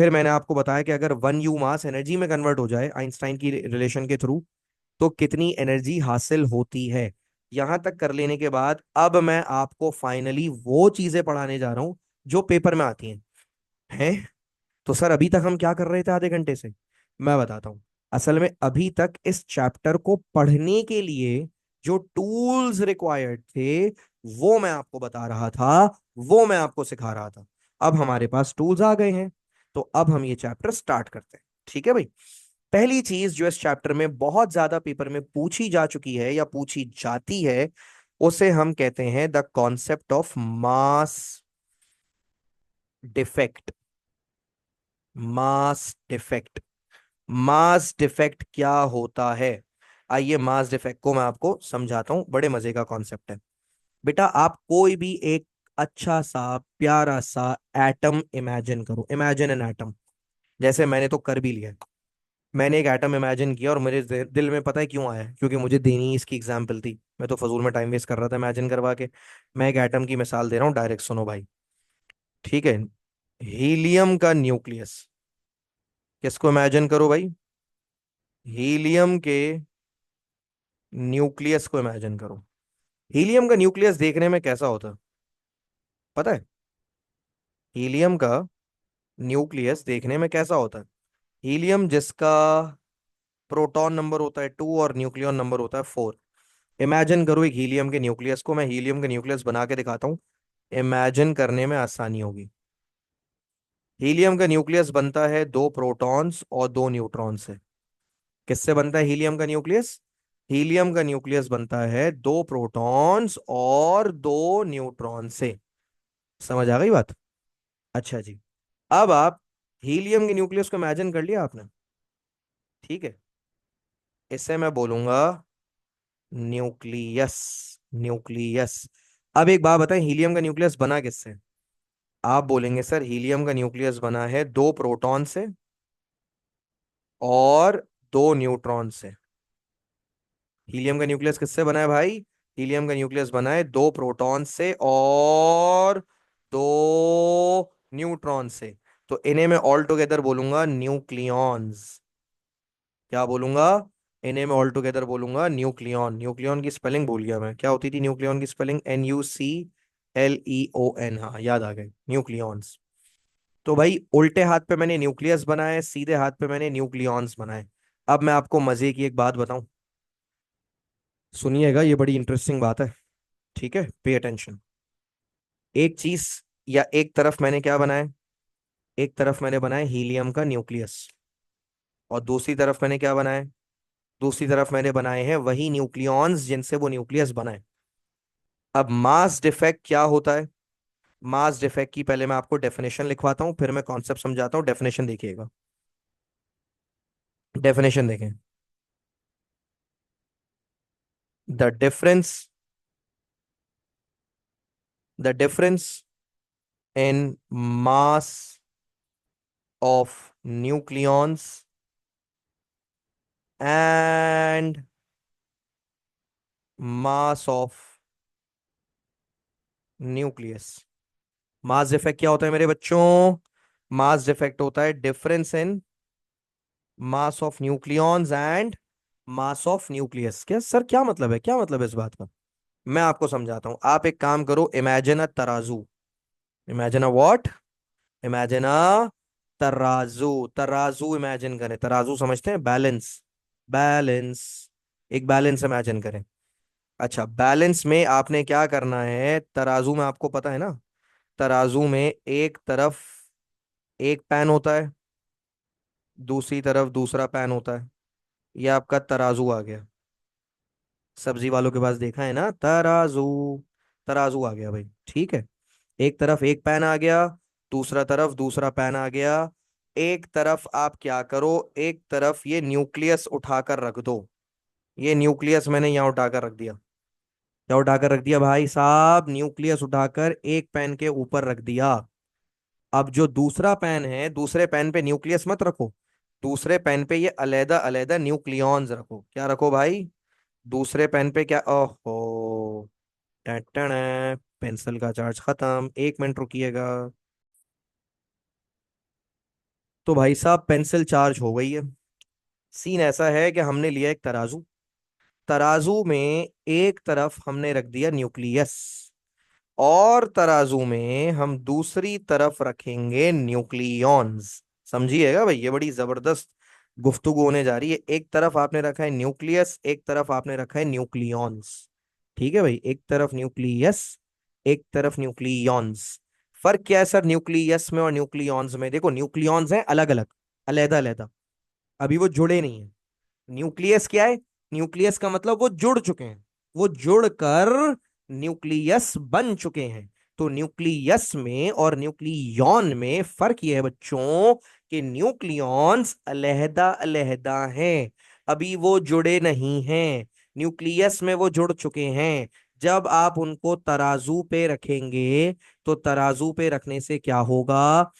Speaker 1: फिर मैंने आपको बताया कि अगर 1 U मास एनर्जी में कन्वर्ट हो जाए आइंस्टाइन की रिलेशन के थ्रू, तो कितनी एनर्जी हासिल होती है। यहां तक कर लेने के बाद अब मैं आपको फाइनली वो चीजें पढ़ाने जा रहा हूं जो पेपर में आती हैं। तो सर अभी तक हम क्या कर रहे थे आधे घंटे से? मैं बताता हूँ। असल में अभी तक इस चैप्टर को पढ़ने के लिए जो टूल्स रिक्वायर्ड थे वो मैं आपको बता रहा था, वो मैं आपको सिखा रहा था। अब हमारे पास टूल्स आ गए हैं, तो अब हम ये चैप्टर स्टार्ट करते हैं। ठीक है भाई। पहली चीज जो इस चैप्टर में बहुत ज्यादा पेपर में पूछी जा चुकी है या पूछी जाती है, उसे हम कहते हैं the concept of mass defect. Mass defect. Mass defect क्या होता है? आइए मास डिफेक्ट को मैं आपको समझाता हूं। बड़े मजे का कॉन्सेप्ट है। बेटा आप कोई भी एक अच्छा सा प्यारा सा एटम इमेजिन करो। Imagine an atom. जैसे मैंने तो कर भी लिया है। मैंने एक एटम इमेजिन किया और मेरे दिल में पता है क्यों आया? क्योंकि मुझे देनी ही इसकी एग्जाम्पल थी। मैं तो फजूल में टाइम वेस्ट कर रहा था इमेजिन करवा के। मैं एक एटम की मिसाल दे रहा हूँ, डायरेक्ट सुनो भाई। ठीक है। हीलियम का न्यूक्लियस। किसको इमेजिन करो भाई? हीलियम के न्यूक्लियस को इमेजिन करो। हीलियम का न्यूक्लियस देखने में कैसा होता है पता है? हीलियम का न्यूक्लियस देखने में कैसा होता है? हीलियम जिसका प्रोटॉन नंबर होता है 2 और न्यूक्लियन नंबर होता है 4। इमेजिन करो एक हीलियम के न्यूक्लियस को। मैं हीलियम के न्यूक्लियस बना के दिखाता हूँ, इमेजिन करने में आसानी होगी। हीलियम का न्यूक्लियस बनता है 2 प्रोटॉन्स और 2 न्यूट्रॉन से। किससे बनता है हीलियम का न्यूक्लियस? हीलियम का न्यूक्लियस बनता है 2 प्रोटॉन्स और 2 न्यूट्रॉन से। समझ आ गई बात? अच्छा जी। अब आप हीलियम के न्यूक्लियस को इमेजिन कर लिया आपने? ठीक है। इसे मैं बोलूंगा न्यूक्लियस। न्यूक्लियस। अब एक बात बताएं, हीलियम का न्यूक्लियस बना किससे? आप बोलेंगे सर हीलियम का न्यूक्लियस बना है 2 प्रोटॉन से और 2 न्यूट्रॉन से। हीलियम का न्यूक्लियस किससे बना है भाई? हीलियम का न्यूक्लियस बना है 2 प्रोटॉन से और 2 न्यूट्रॉन से। तो इन्हें मैं ऑल टुगेदर बोलूंगा न्यूक्लियॉन्स। क्या बोलूंगा? इन्हें मैं ऑल टुगेदर बोलूंगा न्यूक्लियॉन। न्यूक्लियॉन की स्पेलिंग भूल गया मैं, क्या होती थी न्यूक्लियॉन की स्पेलिंग? NuCleon। हाँ याद आ गए, न्यूक्लियॉन्स। तो भाई उल्टे हाथ पे मैंने न्यूक्लियस बनाए, सीधे हाथ पे मैंने न्यूक्लियॉन्स बनाए। अब मैं आपको मजे की एक बात बताऊं, सुनिएगा, ये बड़ी इंटरेस्टिंग बात है। ठीक है, पे अटेंशन। एक चीज या एक तरफ मैंने क्या बनाया? एक तरफ मैंने बनाया हीलियम का न्यूक्लियस, और दूसरी तरफ मैंने क्या बनाया? दूसरी तरफ मैंने बनाए हैं वही न्यूक्लियॉन्स जिनसे वो न्यूक्लियस बना है। अब मास डिफेक्ट क्या होता है? मास डिफेक्ट की पहले मैं आपको डेफिनेशन लिखवाता हूं, फिर मैं कॉन्सेप्ट समझाता हूं। डेफिनेशन देखिएगा। डेफिनेशन देखें। The difference the difference in mass of nucleons and mass of nucleus. Mass defect क्या होता है मेरे बच्चों? मास डिफेक्ट होता है difference in mass of nucleons and mass of nucleus. क्या सर, क्या मतलब है, क्या मतलब है इस बात का? मैं आपको समझाता हूं। आप एक काम करो, इमेजिन अ तराजू। Imagine a what? Imagine a तराजू। तराजू इमेजिन करें। तराजू समझते हैं? बैलेंस। बैलेंस। एक बैलेंस इमेजिन करें। अच्छा, बैलेंस में आपने क्या करना है? तराजू में आपको पता है ना, तराजू में एक तरफ एक पैन होता है, दूसरी तरफ दूसरा पैन होता है। ये आपका तराजू आ गया। सब्जी वालों के पास देखा है ना तराजू? तराजू आ गया भाई। ठीक है। एक तरफ एक पैन आ गया, दूसरा तरफ दूसरा पैन आ गया। एक तरफ आप क्या करो, एक तरफ ये न्यूक्लियस उठाकर रख दो। ये न्यूक्लियस मैंने यहाँ उठाकर रख दिया। क्या उठाकर रख दिया भाई साहब? न्यूक्लियस उठाकर एक पैन के ऊपर रख दिया। अब जो दूसरा पेन है, दूसरे पेन पे न्यूक्लियस मत रखो। दूसरे पेन पे ये अलैदा अलैदा न्यूक्लियॉन्स रखो। क्या रखो भाई? दूसरे पेन पे क्या? ओहो, टन पेंसिल का चार्ज खत्म। 1 मिनट रुकिएगा। तो भाई साहब पेंसिल चार्ज हो गई है। सीन ऐसा है कि हमने लिया एक तराजू। तराजू में एक तरफ हमने रख दिया न्यूक्लियस, और तराजू में हम दूसरी तरफ रखेंगे न्यूक्लियॉन्स। समझिएगा भाई, ये बड़ी जबरदस्त गुफ्तगू होने जा रही है। एक तरफ आपने रखा है न्यूक्लियस, एक तरफ आपने रखा है न्यूक्लियॉन्स। ठीक है भाई, एक तरफ न्यूक्लियस, एक तरफ न्यूक्लियॉन्स। फर्क क्या है सर न्यूक्लियस में और न्यूक्लियॉन्स में? देखो न्यूक्लियॉन्स हैं अलग अलग, अलहदा अलहदा, अभी वो जुड़े नहीं है। न्यूक्लियस क्या है? न्यूक्लियस का मतलब वो जुड़ चुके हैं, वो जुड़कर न्यूक्लियस बन चुके हैं। तो न्यूक्लियस में और न्यूक्लियॉन में फर्क यह है बच्चों कि न्यूक्लियॉन्स अलहदा अलहदा हैं, अभी वो जुड़े नहीं हैं। न्यूक्लियस में वो जुड़ चुके हैं। जब आप उनको तराजू पे रखेंगे, तो तराजू पे रखने से क्या होगा?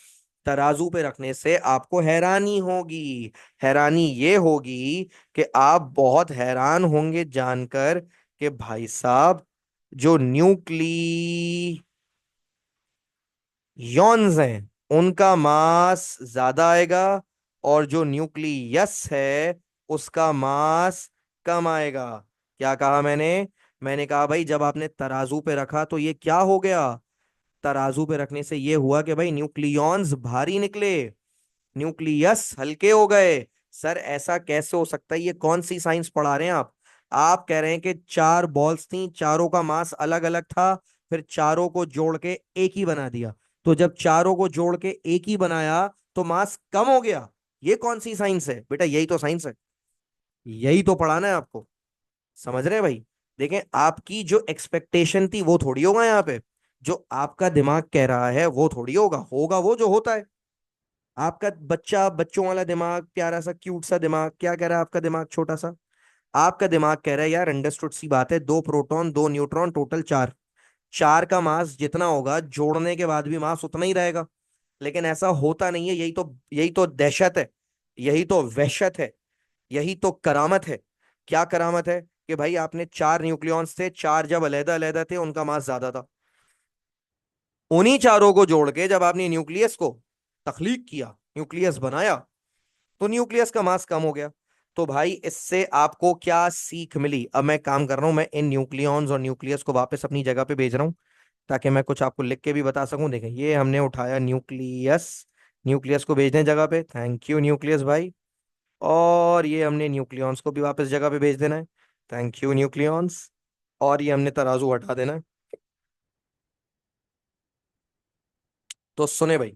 Speaker 1: तराजू पे रखने से आपको हैरानी होगी। हैरानी ये होगी कि आप बहुत हैरान होंगे जानकर कि भाई साहब जो न्यूक्लियॉन्स हैं उनका मास ज्यादा आएगा, और जो न्यूक्लियस है उसका मास कम आएगा। क्या कहा मैंने? मैंने कहा भाई जब आपने तराजू पे रखा तो ये क्या हो गया? तराजू पे रखने से ये हुआ कि भाई न्यूक्लियॉन्स भारी निकले, न्यूक्लियस हल्के हो गए। सर ऐसा कैसे हो सकता है? ये कौन सी साइंस पढ़ा रहे हैं आप? आप कह रहे हैं कि चार बॉल्स थी, चारों का मास अलग अलग था, फिर चारों को जोड़ के एक ही बना दिया। तो जब चारों को जोड़ के एक ही बनाया तो मास कम हो गया। ये कौन सी साइंस है बेटा? यही तो साइंस है, यही तो पढ़ाना है आपको। समझ रहे हैं भाई? देखें, आपकी जो एक्सपेक्टेशन थी वो थोड़ी होगा यहाँ पे, जो आपका दिमाग कह रहा है वो थोड़ी होगा, होगा वो जो होता है। आपका बच्चा, बच्चों वाला दिमाग, प्यारा सा क्यूट सा दिमाग, क्या कह रहा है आपका दिमाग छोटा सा? आपका दिमाग कह रहा है यार अंडरस्टूड सी बात है, दो प्रोटॉन दो न्यूट्रॉन टोटल चार। चार का मास जितना होगा जोड़ने के बाद भी मास उतना ही रहेगा। लेकिन ऐसा होता नहीं है, यही तो दहशत है, यही तो वहशत है, यही तो करामत है। क्या करामत है? कि भाई आपने चार न्यूक्लियॉन्स थे, चार जब अलहदा अलहदा थे उनका मास ज्यादा था, उन्हीं चारों को जोड़ के जब आपने न्यूक्लियस को तख्लीक किया, न्यूक्लियस बनाया, तो न्यूक्लियस का मास कम हो गया। तो भाई इससे आपको क्या सीख मिली? अब मैं काम कर रहा हूं, मैं इन न्यूक्लियॉन्स और न्यूक्लियस को वापस अपनी जगह पे भेज रहा हूं, ताकि मैं कुछ आपको लिख के भी बता सकूं। देखें, ये हमने उठाया न्यूक्लियस, न्यूक्लियस को भेज दें जगह पे, थैंक यू न्यूक्लियस भाई। और ये हमने न्यूक्लियॉन्स को भी वापस जगह पे भेज देना है, थैंक यू न्यूक्लियॉन्स। और ये हमने तराजू हटा देना है। तो सुने भाई,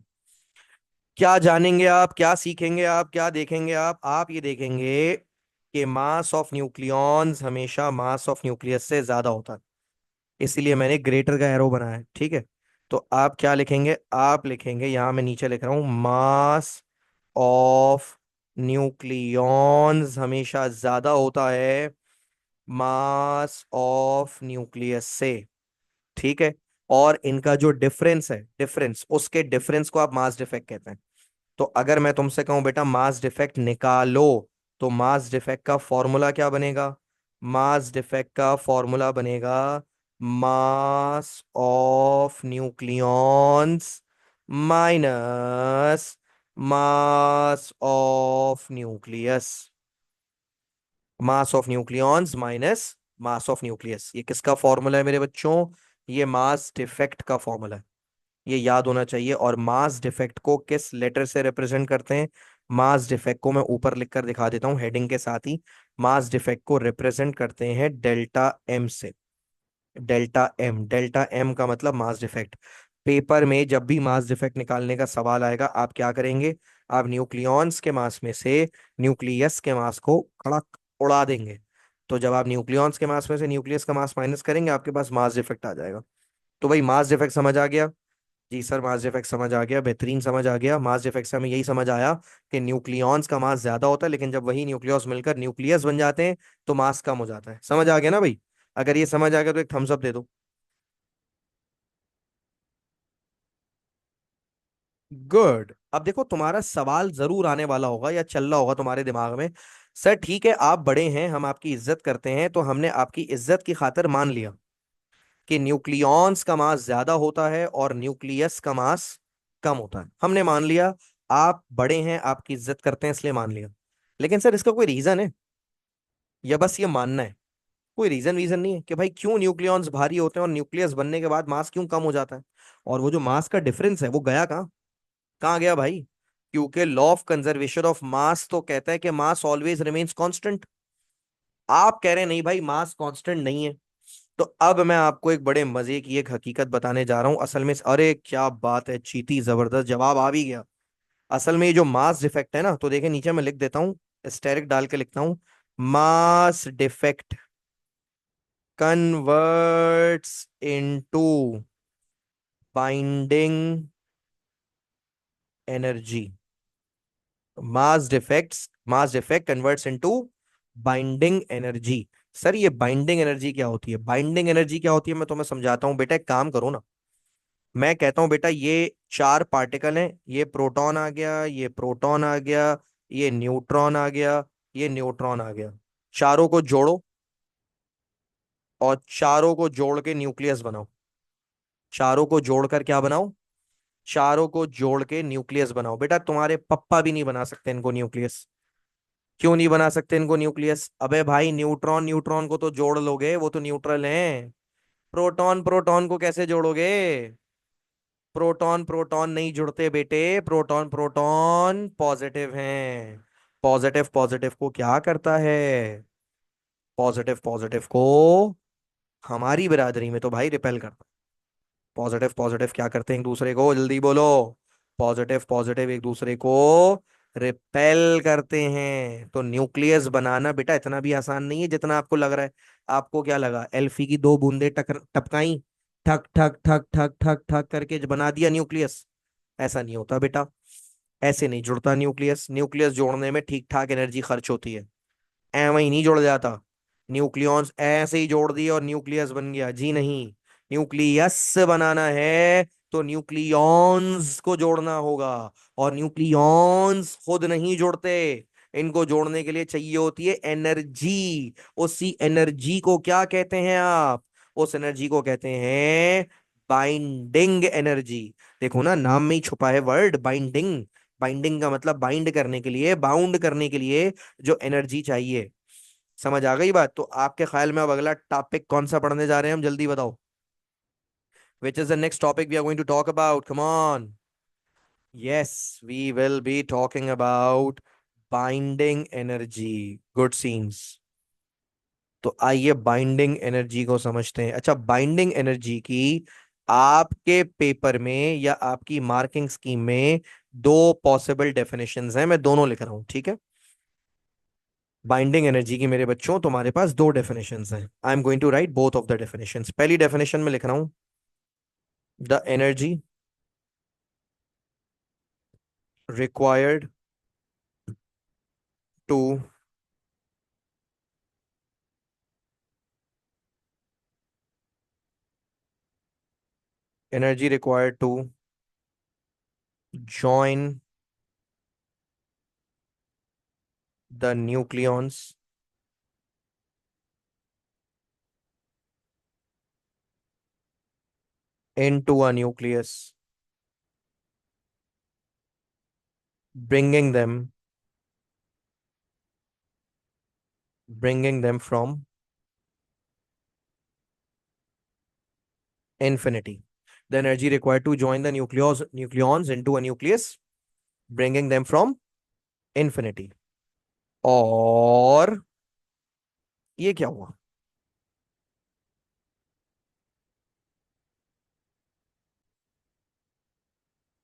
Speaker 1: क्या जानेंगे आप, क्या सीखेंगे आप, क्या देखेंगे आप ये देखेंगे कि मास ऑफ न्यूक्लियॉन्स हमेशा मास ऑफ न्यूक्लियस से ज्यादा होता है। इसीलिए मैंने ग्रेटर का एरो बनाया है, ठीक है? तो आप क्या लिखेंगे? आप लिखेंगे, यहां मैं नीचे लिख रहा हूं, मास ऑफ न्यूक्लियॉन्स हमेशा ज्यादा होता है मास ऑफ न्यूक्लियस से। ठीक है? और इनका जो डिफरेंस है, डिफरेंस, उसके डिफरेंस को आप मास डिफेक्ट कहते हैं। तो अगर मैं तुमसे कहूं बेटा मास डिफेक्ट निकालो, तो मास डिफेक्ट का फॉर्मूला क्या बनेगा? मास डिफेक्ट का फॉर्मूला बनेगा mass of nucleons minus mass of nucleus. Mass of nucleons minus mass of nucleus, ये किसका फॉर्मूला है मेरे बच्चों? ये मास डिफेक्ट का फॉर्मूला है। ये याद होना चाहिए। और मास डिफेक्ट को किस लेटर से रिप्रेजेंट करते हैं? मास डिफेक्ट को मैं ऊपर लिखकर दिखा देता हूं हेडिंग के साथ ही। मास डिफेक्ट को रिप्रेजेंट करते हैं डेल्टा एम से। डेल्टा एम, डेल्टा एम का मतलब मास डिफेक्ट। पेपर में जब भी मास डिफेक्ट निकालने का सवाल आएगा, आप क्या करेंगे? आप न्यूक्लियॉन्स के मास में से न्यूक्लियस के मास को कड़क उड़ा देंगे। तो जब आप न्यूक्लियॉन्स के मास में से न्यूक्लियस का मास माइनस करेंगे, आपके पास मास डिफेक्ट आ जाएगा। तो भाई मास डिफेक्ट समझ आ गया? जी सर मास डिफेक्ट समझ आ गया, बेहतरीन समझ आ गया। मास डिफेक्ट से हमें यही समझ आया कि न्यूक्लियॉन्स का मास ज्यादा होता है, लेकिन जब वही न्यूक्लियस मिलकर न्यूक्लियस बन जाते हैं तो मास कम हो जाता है। समझ आ गया ना भाई? अगर ये समझ आ गया तो एक थम्स अप दे दो। गुड। अब देखो तुम्हारा सवाल जरूर आने वाला होगा या चल रहा होगा तुम्हारे दिमाग में, सर ठीक है आप बड़े हैं, हम आपकी इज्जत करते हैं, तो हमने आपकी इज्जत की खातिर मान लिया कि न्यूक्लियॉन्स का मास ज्यादा होता है और न्यूक्लियस का मास कम होता है, हमने मान लिया। आप बड़े हैं, आपकी इज्जत करते हैं इसलिए मान लिया। लेकिन सर इसका कोई रीजन है या बस ये मानना है? कोई रीजन वीजन नहीं है कि भाई क्यों न्यूक्लियॉन्स भारी होते हैं और न्यूक्लियस बनने के बाद मास क्यों कम हो जाता है। और वो जो मास का डिफरेंस है वो गया कहाँ? कहाँ गया भाई? क्योंकि law of conservation of mass तो कहता है कि मास ऑलवेज रिमेन्स कांस्टेंट। आप कह रहे हैं नहीं भाई मास कांस्टेंट नहीं है। तो अब मैं आपको एक बड़े मजे की एक हकीकत बताने जा रहा हूं असल में। अरे क्या बात है, चीती, जबरदस्त जवाब आ भी गया। असल में ये जो मास डिफेक्ट है ना, तो देखें नीचे मैं लिख देता हूँ, स्टेरिक डाल के लिखता हूँ। Mass defect converts into binding energy. Mass defect converts into binding energy. Sir ये बाइंडिंग एनर्जी क्या होती है? बाइंडिंग एनर्जी क्या होती है मैं तुम्हें समझाता हूँ बेटा, एक काम करो ना। मैं कहता हूँ बेटा ये चार पार्टिकल हैं, ये प्रोटॉन आ गया, ये प्रोटॉन आ गया, ये न्यूट्रॉन आ गया, ये न्यूट्रॉन आ गया। चारों को जोड़ो और चारों को जोड़ के न्यूक्लियस बनाओ। चारों को जोड़कर क्या बनाओ? चारों को जोड़ के न्यूक्लियस बनाओ। बेटा तुम्हारे पप्पा भी नहीं बना सकते इनको न्यूक्लियस। क्यों नहीं बना सकते इनको न्यूक्लियस? अबे भाई न्यूट्रॉन न्यूट्रॉन को तो जोड़ लोगे, वो तो न्यूट्रल हैं। प्रोटॉन प्रोटॉन को कैसे जोड़ोगे? प्रोटॉन प्रोटॉन नहीं जुड़ते बेटे, प्रोटॉन प्रोटॉन पॉजिटिव हैं। पॉजिटिव पॉजिटिव को क्या करता है? पॉजिटिव पॉजिटिव को हमारी बिरादरी में तो भाई रिपेल करता है। पॉजिटिव पॉजिटिव क्या करते हैं एक दूसरे को? जल्दी बोलो। पॉजिटिव पॉजिटिव एक दूसरे को रिपेल करते हैं। तो न्यूक्लियस बनाना बेटा इतना भी आसान नहीं है जितना आपको लग रहा है। आपको क्या लगा, एल्फी की दो बूंदे टपकाई, ठक ठक ठक ठक ठक ठक करके बना दिया न्यूक्लियस? ऐसा नहीं होता बेटा। ऐसे नहीं जुड़ता न्यूक्लियस। न्यूक्लियस जोड़ने में ठीक ठाक एनर्जी खर्च होती है। एवं ही नहीं जुड़ जाता। न्यूक्लियॉन्स ऐसे ही जोड़ दिए और न्यूक्लियस बन गया? जी नहीं। न्यूक्लियस बनाना है तो न्यूक्लियॉन्स को जोड़ना होगा। और न्यूक्लियॉन्स खुद नहीं जुड़ते। इनको जोड़ने के लिए चाहिए होती है एनर्जी। उसी एनर्जी को क्या कहते हैं आप? उस एनर्जी को कहते हैं बाइंडिंग एनर्जी। देखो ना नाम में ही छुपा है वर्ड बाइंडिंग। बाइंडिंग का मतलब बाइंड करने के लिए, बाउंड करने के लिए जो एनर्जी चाहिए। समझ आ गई बात? तो आपके ख्याल में अब अगला टॉपिक कौन सा पढ़ने जा रहे हैं हम, जल्दी बताओ। Which is the next topic we are going to talk about, come on. Yes, we will be talking about binding energy. Good scenes. तो आइए बाइंडिंग एनर्जी को समझते हैं। अच्छा, बाइंडिंग एनर्जी की आपके पेपर में या आपकी मार्किंग स्कीम में दो पॉसिबल डेफिनेशंस हैं, मैं दोनों लिख रहा हूं, ठीक है? बाइंडिंग एनर्जी की मेरे बच्चों तुम्हारे पास दो डेफिनेशंस हैं। I am going to write both of the definitions. पहली डेफिनेशन में लिख रहा हूं, the energy required to energy required to join the nucleons into a nucleus, bringing them bringing them from infinity. The energy required to join the nucleons into a nucleus, bringing them from infinity. और ये क्या हुआ?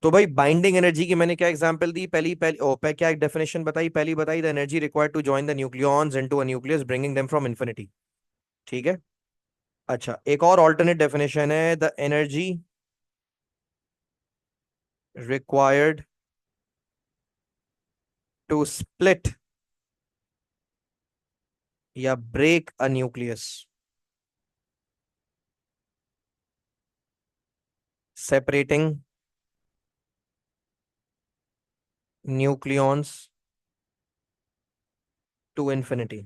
Speaker 1: तो भाई binding energy की मैंने क्या example दी? पहली पहली क्या एक डेफिनेशन बताई? पहली बताई the energy required to join the nucleons into a nucleus bringing them from infinity. ठीक है। अच्छा, एक और ऑल्टरनेट डेफिनेशन है, the energy required to split या break a nucleus, separating nucleons to infinity.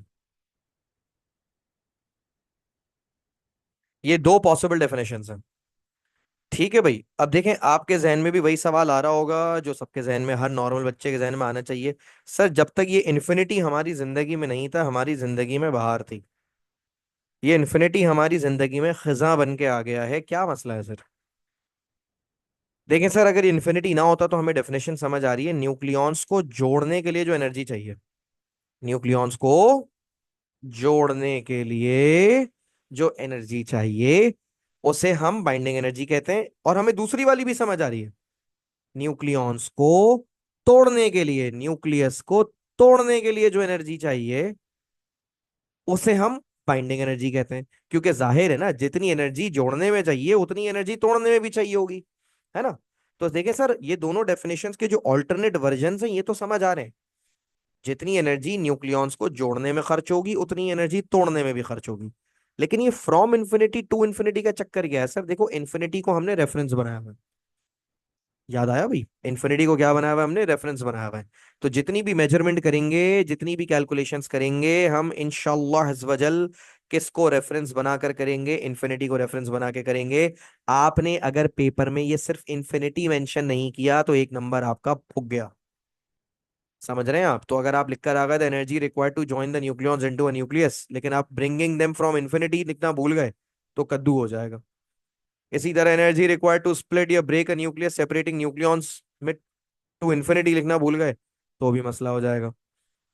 Speaker 1: ये दो पॉसिबल डेफिनेशंस हैं। ठीक है भाई, अब देखें आपके जहन में भी वही सवाल आ रहा होगा जो सबके जहन में, हर नॉर्मल बच्चे के जहन में आना चाहिए। सर जब तक ये इन्फिनिटी हमारी जिंदगी में नहीं था, हमारी जिंदगी में बाहर थी। ये इन्फिनिटी हमारी जिंदगी में खिजा बन के आ गया है, क्या मसला है सर? देखें सर, अगर इन्फिनिटी ना होता तो हमें डेफिनेशन समझ आ रही है, न्यूक्लियॉन्स को जोड़ने के लिए जो एनर्जी चाहिए, न्यूक्लियॉन्स को जोड़ने के लिए जो एनर्जी चाहिए, उसे हम बाइंडिंग एनर्जी कहते हैं। और हमें दूसरी वाली भी समझ आ रही है, न्यूक्लियॉन्स को तोड़ने के लिए, न्यूक्लियस को तोड़ने के लिए जो एनर्जी चाहिए, उसे हम बाइंडिंग एनर्जी कहते हैं। क्योंकि जाहिर है ना, जितनी एनर्जी जोड़ने में चाहिए उतनी एनर्जी तोड़ने में भी चाहिए होगी, है ना? तो देखें सर, ये दोनों डेफिनेशंस के जो अल्टरनेट वर्जन हैं, ये तो समझ आ रहे हैं। जितनी एनर्जी न्यूक्लियॉन्स को जोड़ने में खर्च होगी, उतनी एनर्जी तोड़ने में भी खर्च होगी। लेकिन ये फ्रॉम इन्फिनिटी टू इन्फिनिटी का चक्कर क्या है सर? देखो, इन्फिनिटी को हमने रेफरेंस बनाया हुआ है। याद आया भाई? इन्फिनिटी को क्या बनाया हुआ है हमने? रेफरेंस बनाया हुआ है। तो जितनी भी मेजरमेंट करेंगे, जितनी भी कैलकुलेशंस करेंगे, हम इंशाल्लाह अज़्वजल किसको रेफरेंस बनाकर करेंगे? इन्फिनिटी को रेफरेंस बना के करेंगे। आपने अगर पेपर में ये सिर्फ इन्फिनिटी मेंशन नहीं किया तो एक नंबर आपका फूक गया। समझ रहे हैं आप? तो अगर आप लिखकर आ गए the energy required to join the nucleons into a nucleus, लेकिन आप ब्रिंगिंग देम फ्रॉम इन्फिनिटी लिखना भूल गए, तो कद्दू हो जाएगा। इसी तरह एनर्जी रिक्वायर्ड टू स्प्लिट या break a nucleus separating nucleons में टू इन्फिनिटी लिखना भूल गए, तो भी मसला हो जाएगा।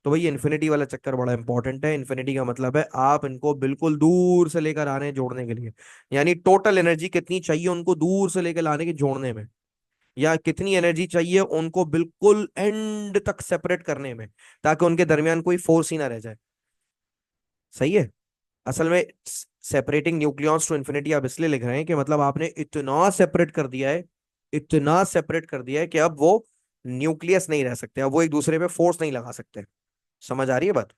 Speaker 1: तो भाई इन्फिनिटी वाला चक्कर बड़ा इंपॉर्टेंट है। इन्फिनिटी का मतलब है आप इनको बिल्कुल दूर से लेकर आ रहे हैं जोड़ने के लिए। यानी टोटल एनर्जी कितनी चाहिए उनको दूर से लेकर लाने के जोड़ने में, या कितनी एनर्जी चाहिए उनको बिल्कुल एंड तक सेपरेट करने में, ताकि उनके दरमियान कोई फोर्स ही ना रह जाए। सही है। असल में सेपरेटिंग न्यूक्लियॉन्स टू इन्फिनिटी आप इसलिए लिख रहे हैं कि मतलब आपने इतना सेपरेट कर दिया है, इतना सेपरेट कर दिया है कि अब वो न्यूक्लियस नहीं रह सकते, अब वो एक दूसरे पे फोर्स नहीं लगा सकते। समझ आ रही है बात?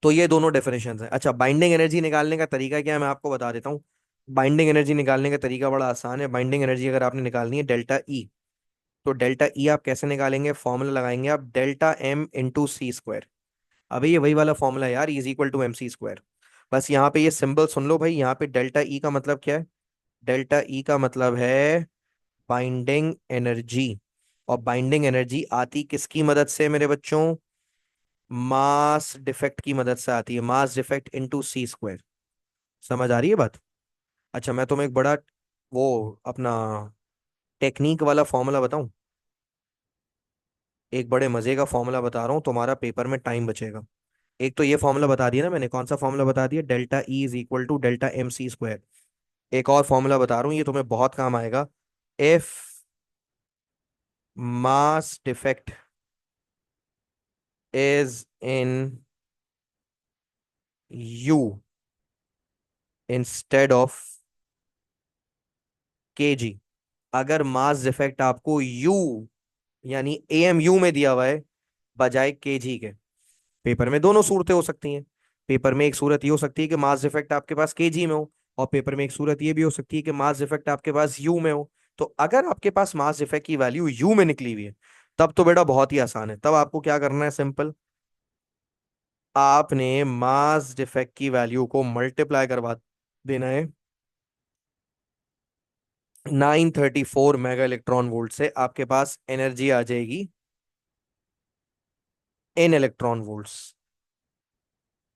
Speaker 1: तो ये दोनों डेफिनेशन है। अच्छा, बाइंडिंग एनर्जी निकालने का तरीका क्या है, मैं आपको बता देता हूँ। बाइंडिंग एनर्जी निकालने का तरीका बड़ा आसान है। बाइंडिंग एनर्जी अगर आपने निकालनी है डेल्टा ई, तो डेल्टा ई आप कैसे निकालेंगे? फॉर्मूला लगाएंगे आप, delta M into C square. अभी ये वही वाला फॉर्मूला है यार, is equal to M C square. बस यहाँ पे ये सिंबल सुन लो भाई, यहाँ पे डेल्टा ई का मतलब क्या है? डेल्टा ई का मतलब है बाइंडिंग एनर्जी। और बाइंडिंग एनर्जी आती किसकी मदद से मेरे बच्चों? मास डिफेक्ट की मदद से आती है, मास डिफेक्ट इनटू सी स्क्वायर। समझ आ रही है बात? अच्छा, मैं तुम्हें एक बड़ा वो अपना टेक्निक वाला फॉर्मूला बताऊं। एक बड़े मजे का फॉर्मूला बता रहा हूँ, तुम्हारा पेपर में टाइम बचेगा। एक तो ये फॉर्मूला बता दिया ना मैंने, कौन सा फॉर्मूला बता दिया? Delta E is equal to delta M C square. एक और फॉर्मूला बता रहा हूँ, ये तुम्हें बहुत काम आएगा। If mass defect is in you instead of KG, अगर मास डिफेक्ट आपको यू यानी एएमयू में दिया हुआ है बजाय केजी के, पेपर में दोनों सूरतें हो सकती हैं। पेपर में एक सूरत ये हो सकती है कि मास डिफेक्ट आपके पास केजी में हो, और पेपर में एक सूरत ये भी हो सकती है कि मास डिफेक्ट आपके पास यू में हो। तो अगर आपके पास मास डिफेक्ट की वैल्यू यू में निकली हुई है, तब तो बेटा बहुत ही आसान है। तब आपको क्या करना है? सिंपल, आपने मास डिफेक्ट की वैल्यू को मल्टीप्लाई करवा देना है 934 मेगा इलेक्ट्रॉन वोल्ट से। आपके पास एनर्जी आ जाएगी इन इलेक्ट्रॉन वोल्ट्स।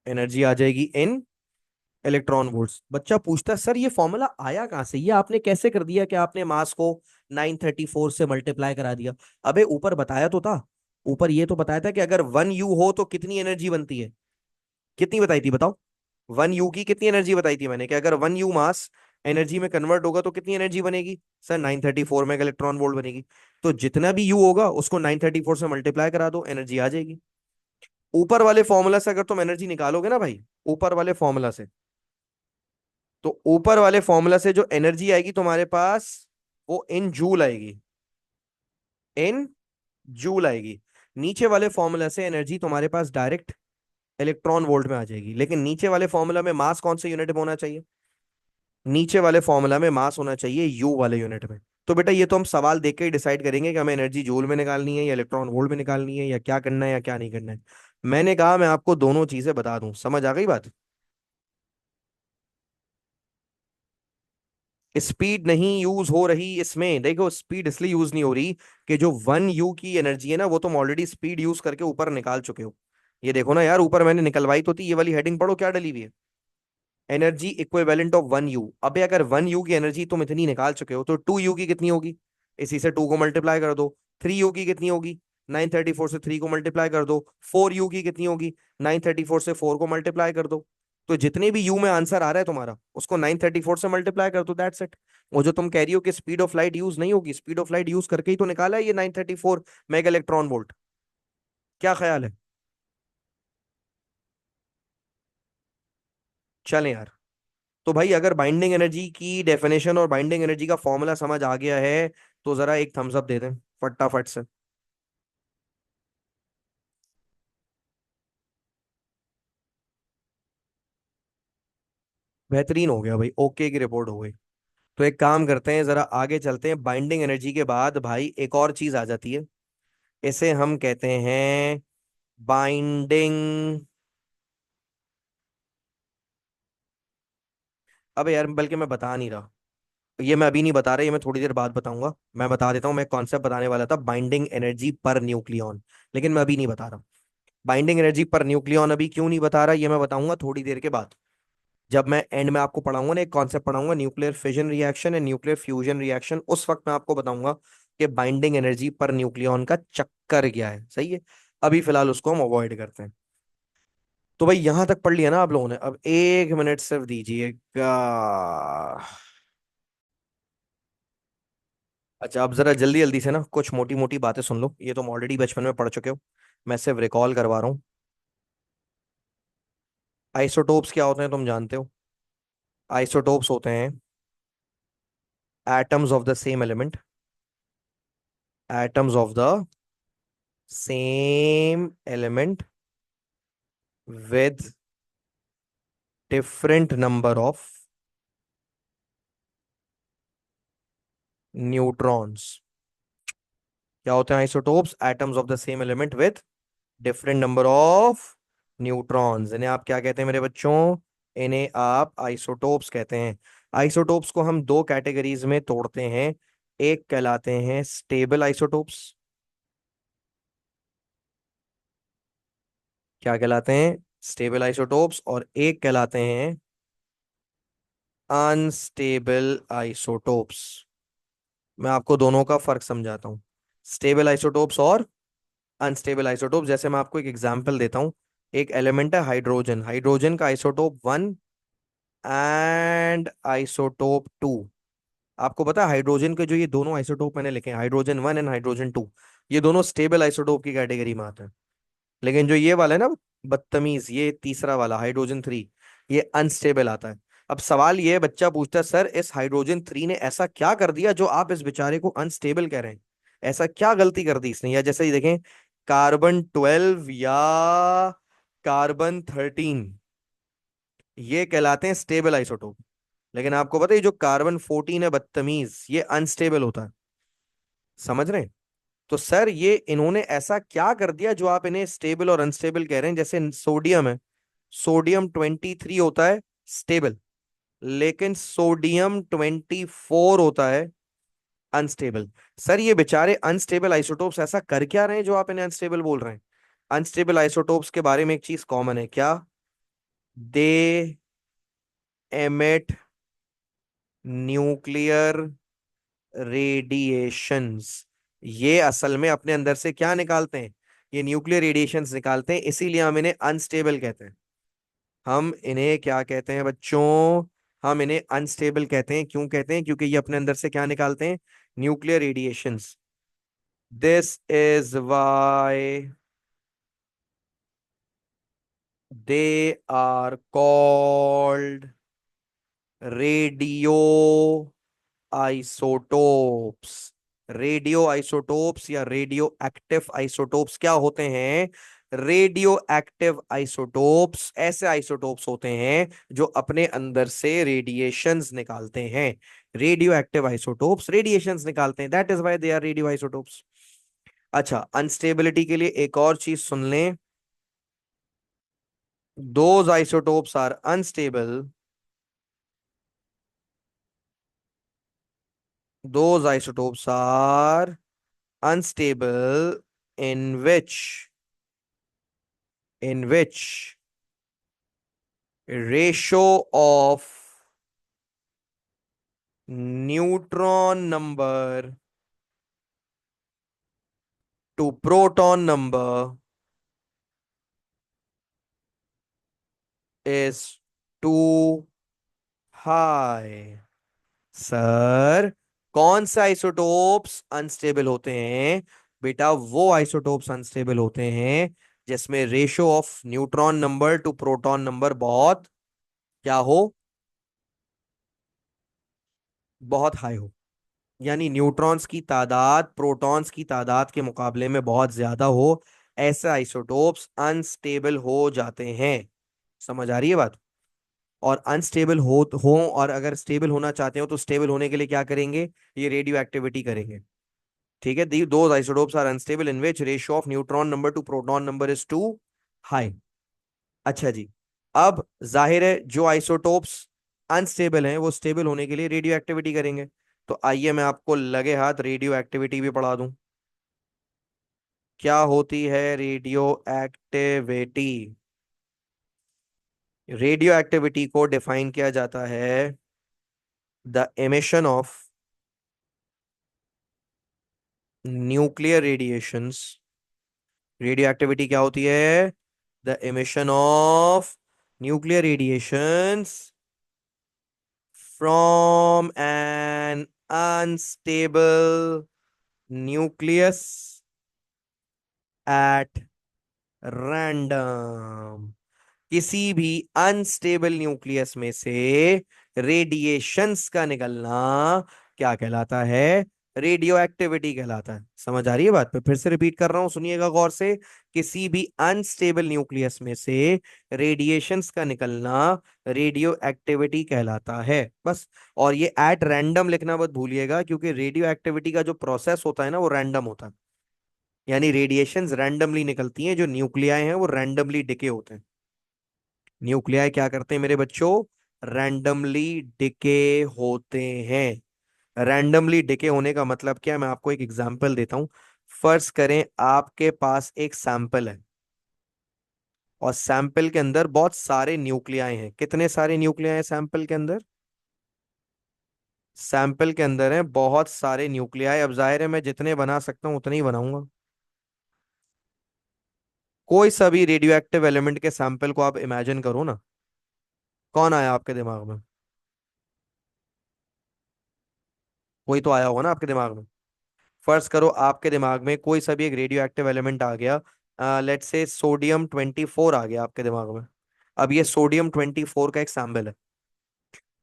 Speaker 1: एनर्जी आ जाएगी इन इलेक्ट्रॉन वोल्ट्स। बच्चा पूछता है सर ये फॉर्मूला आया कहां से, ये आपने कैसे कर दिया कि आपने मास को 934 से मल्टीप्लाई करा दिया? अबे ऊपर बताया तो था, ऊपर ये तो बताया था कि अगर 1 यू हो तो कितनी एनर्जी बनती है। कितनी बताई थी बताओ? 1 यू की कितनी एनर्जी बताई थी मैंने, कि अगर 1 यू मास एनर्जी में कन्वर्ट होगा तो कितनी एनर्जी बनेगी? सर 934 मेगा इलेक्ट्रॉन वोल्ट बनेगी। तो जितना भी यू होगा उसको 934 से मल्टीप्लाई करा दो, एनर्जी आ जाएगी। ऊपर वाले फॉर्मूला से अगर तुम एनर्जी निकालोगे ना भाई, ऊपर वाले फॉर्मूला से, तो ऊपर वाले फॉर्मूला से जो एनर्जी आएगी तुम्हारे पास, वो इन जूल आएगी, इन जूल आएगी। नीचे वाले फॉर्मूला से एनर्जी तुम्हारे पास डायरेक्ट इलेक्ट्रॉन वोल्ट में आ जाएगी। लेकिन नीचे वाले फॉर्मूला में मास कौन से यूनिट में होना चाहिए? नीचे वाले फॉर्मूला में मास होना चाहिए यू वाले यूनिट में। तो बेटा ये तो हम सवाल देख के ही डिसाइड करेंगे कि हमें एनर्जी जूल में निकालनी है या इलेक्ट्रॉन वोल्ट में निकालनी है, या क्या करना है या क्या नहीं करना है। मैंने कहा मैं आपको दोनों चीजें बता दूं। समझ आ गई बात? स्पीड नहीं यूज हो रही इसमें, देखो स्पीड इसलिए यूज नहीं हो रही कि जो 1 U की एनर्जी है ना, वो तुम ऑलरेडी स्पीड यूज करके ऊपर निकाल चुके हो। ये देखो ना यार, ऊपर मैंने निकलवाई तो थी, ये वाली हेडिंग पढ़ो क्या डली हुई है। Energy equivalent of 1 U। अबे अगर 1 U की एनर्जी तुम इतनी निकाल चुके हो, तो 2 U की कितनी होगी? इसी से 2 को मल्टीप्लाई कर दो। 3 U की कितनी होगी? 934 से 3 को मल्टीप्लाई कर दो। 4 U की कितनी होगी? 934 से 4 को मल्टीप्लाई कर दो। तो जितने भी यू में आंसर आ रहा है तुम्हारा, उसको 934 से मल्टीप्लाई कर दो, दैट्स इट। वो जो तुम कह रही हो कि स्पीड ऑफ लाइट यूज नहीं होगी, स्पीड ऑफ लाइट यूज करके ही तो निकाला है ये 934 मेगा इलेक्ट्रॉन वोल्ट। क्या ख्याल है? चलें यार। तो भाई अगर बाइंडिंग एनर्जी की डेफिनेशन और बाइंडिंग एनर्जी का फॉर्मूला समझ आ गया है, तो जरा एक थम्स अप दे दें फटाफट से। बेहतरीन हो गया भाई, ओके की रिपोर्ट हो गई। तो एक काम करते हैं, जरा आगे चलते हैं। बाइंडिंग एनर्जी के बाद भाई एक और चीज आ जाती है, इसे हम कहते हैं बाइंडिंग। अबे यार, बल्कि मैं बता नहीं रहा, ये मैं अभी नहीं बता रहा, ये मैं थोड़ी देर बाद बताऊंगा। मैं बता देता हूँ, मैं कॉन्सेप्ट बताने वाला था, बाइंडिंग एनर्जी पर न्यूक्लियॉन। लेकिन मैं अभी नहीं बता रहा। बाइंडिंग एनर्जी पर न्यूक्लियॉन अभी क्यों नहीं बता रहा, ये मैं बताऊंगा थोड़ी देर के बाद। जब मैं एंड में आपको पढ़ाऊंगा ना, एक कॉन्सेप्ट पढ़ाऊंगा, nuclear fission reaction and nuclear fusion reaction, उस वक्त मैं आपको बताऊंगा कि बाइंडिंग एनर्जी पर न्यूक्लियॉन का चक्कर क्या है। सही है। अभी फिलहाल उसको हम अवॉइड करते हैं। तो भाई यहां तक पढ़ लिया ना आप लोगों ने? अब 1 मिनट सिर्फ दीजिएगा। अच्छा, अब जरा जल्दी जल्दी से ना कुछ मोटी मोटी बातें सुन लो, ये तुम ऑलरेडी बचपन में पढ़ चुके हो। मैं सिर्फ रिकॉल करवा रहा हूँ। आइसोटोप्स क्या होते हैं तुम जानते हो? आइसोटोप्स होते हैं atoms of the same element, atoms of the same element with different number of neutrons। क्या होते हैं isotopes? Atoms of the same element with different number of neutrons. इन्हें आप क्या कहते हैं मेरे बच्चों? इन्हें आप आइसोटोप्स कहते हैं। आइसोटोप्स को हम दो कैटेगरीज में तोड़ते हैं। एक कहलाते हैं स्टेबल आइसोटोप्स। क्या कहलाते हैं? Stable isotopes. और एक कहलाते हैं अनस्टेबल आइसोटोप्स। मैं आपको दोनों का फर्क समझाता हूँ, स्टेबल आइसोटोप्स और अनस्टेबल आइसोटोप। जैसे मैं आपको एक एग्जांपल देता हूँ। एक एलिमेंट है हाइड्रोजन, हाइड्रोजन का आइसोटोप 1 एंड आइसोटोप 2। आपको पता है हाइड्रोजन के जो ये दोनों आइसोटोप मैंने लिखे हैं, हाइड्रोजन 1 एंड हाइड्रोजन 2, ये दोनों स्टेबल आइसोटोप की कैटेगरी में आते हैं। लेकिन जो ये वाला है ना, बदतमीज, ये तीसरा वाला हाइड्रोजन 3, ये अनस्टेबल आता है। अब सवाल ये है, बच्चा पूछता है सर इस हाइड्रोजन 3 ने ऐसा क्या कर दिया जो आप इस बेचारे को अनस्टेबल कह रहे हैं? ऐसा क्या गलती कर दी इसने? या जैसे ही देखें, कार्बन 12 या कार्बन 13, ये कहलाते हैं स्टेबल आइसोटोप। लेकिन आपको पता है ये जो कार्बन 14 है बदतमीज, ये अनस्टेबल होता है। समझ रहे हैं? तो सर ये इन्होंने ऐसा क्या कर दिया जो आप इन्हें स्टेबल और अनस्टेबल कह रहे हैं? जैसे सोडियम है, सोडियम 23 होता है स्टेबल, लेकिन सोडियम 24 होता है अनस्टेबल। सर ये बेचारे अनस्टेबल आइसोटोप्स ऐसा कर क्या रहे हैं जो आप इन्हें अनस्टेबल बोल रहे हैं? अनस्टेबल आइसोटोप्स के बारे में एक चीज कॉमन है क्या? दे एमिट न्यूक्लियर रेडिएशंस। ये असल में अपने अंदर से क्या निकालते हैं? ये न्यूक्लियर रेडिएशंस निकालते हैं, इसीलिए हम इन्हें अनस्टेबल कहते हैं। हम इन्हें क्या कहते हैं बच्चों? हम इन्हें अनस्टेबल कहते हैं। क्यों कहते हैं? क्योंकि ये अपने अंदर से क्या निकालते हैं? Nuclear radiations. This is why they are called radioisotopes. Radioisotopes या रेडियो एक्टिव आइसोटोप्स क्या होते हैं? रेडियो एक्टिव आइसोटोप्स ऐसे आइसोटोप्स होते हैं जो अपने अंदर से रेडिएशंस निकालते हैं। रेडियो एक्टिव आइसोटोप्स रेडिएशंस निकालते हैं, that is why they are radioisotopes. अच्छा, अनस्टेबिलिटी के लिए एक और चीज सुन लें। Those isotopes are unstable Those isotopes are unstable in which ratio of neutron number to proton number is too high। Sir, कौन से आइसोटोप्स अनस्टेबल होते हैं? बेटा, वो आइसोटोप्स अनस्टेबल होते हैं जिसमें ratio of neutron number to proton number बहुत क्या हो? बहुत हाई हो। यानी न्यूट्रॉन्स की तादाद प्रोटॉन्स की तादाद के मुकाबले में बहुत ज्यादा हो, ऐसे आइसोटोप्स अनस्टेबल हो जाते हैं। समझ आ रही है बात? और अनस्टेबल हो और अगर स्टेबल होना चाहते हो तो स्टेबल होने के लिए क्या करेंगे? ये रेडियो एक्टिविटी करेंगे। ठीक है, the those isotopes are unstable in which ratio of neutron number to proton number is too high. अच्छा जी। अब जाहिर है जो आइसोटोप्स अनस्टेबल हैं वो स्टेबल होने के लिए रेडियो एक्टिविटी करेंगे। तो आइए मैं आपको लगे हाथ रेडियो एक्टिविटी भी पढ़ा दूं। क्या होती है रेडियो एक्टिविटी? रेडियो एक्टिविटी को डिफाइन किया जाता है the emission of nuclear radiations. Radio activity क्या होती है? The emission of nuclear radiations from an unstable nucleus at random। किसी भी अनस्टेबल न्यूक्लियस में से रेडिएशंस का निकलना क्या कहलाता है? रेडियो एक्टिविटी कहलाता है। समझ आ रही है बात? पे फिर से रिपीट कर रहा हूं, सुनिएगा गौर से। किसी भी अनस्टेबल न्यूक्लियस में से रेडिएशंस का निकलना रेडियो एक्टिविटी कहलाता है, बस। और ये एट रैंडम लिखना मत भूलिएगा, क्योंकि रेडियो एक्टिविटी का जो प्रोसेस होता है ना वो रैंडम होता है। यानी रेडिएशंस रैंडमली निकलती हैं, जो न्यूक्लियाई हैं वो रैंडमली डिके होते हैं। न्यूक्लियाई क्या करते हैं मेरे बच्चों? रैंडमली डिके होते हैं। रैंडमली डिके होने का मतलब क्या है, मैं आपको एक एग्जांपल देता हूं। फर्ज करें आपके पास एक सैंपल है और सैंपल के अंदर बहुत सारे न्यूक्लियाई हैं। कितने सारे न्यूक्लियाई हैं सैंपल के अंदर? सैंपल के अंदर है बहुत सारे न्यूक्लियाई। अब जाहिर है मैं जितने बना सकता हूं उतने ही बनाऊंगा। कोई सा भी रेडियो एक्टिव एलिमेंट के सैंपल को आप इमेजिन करो ना। कौन आया आपके दिमाग में? कोई तो आया होगा ना आपके दिमाग में। फर्ज करो आपके दिमाग में कोई सा भी एक रेडियो एक्टिव एलिमेंट आ गया, लेट्स से सोडियम 24 आ गया आपके दिमाग में। अब ये सोडियम 24 का एक सैंपल है।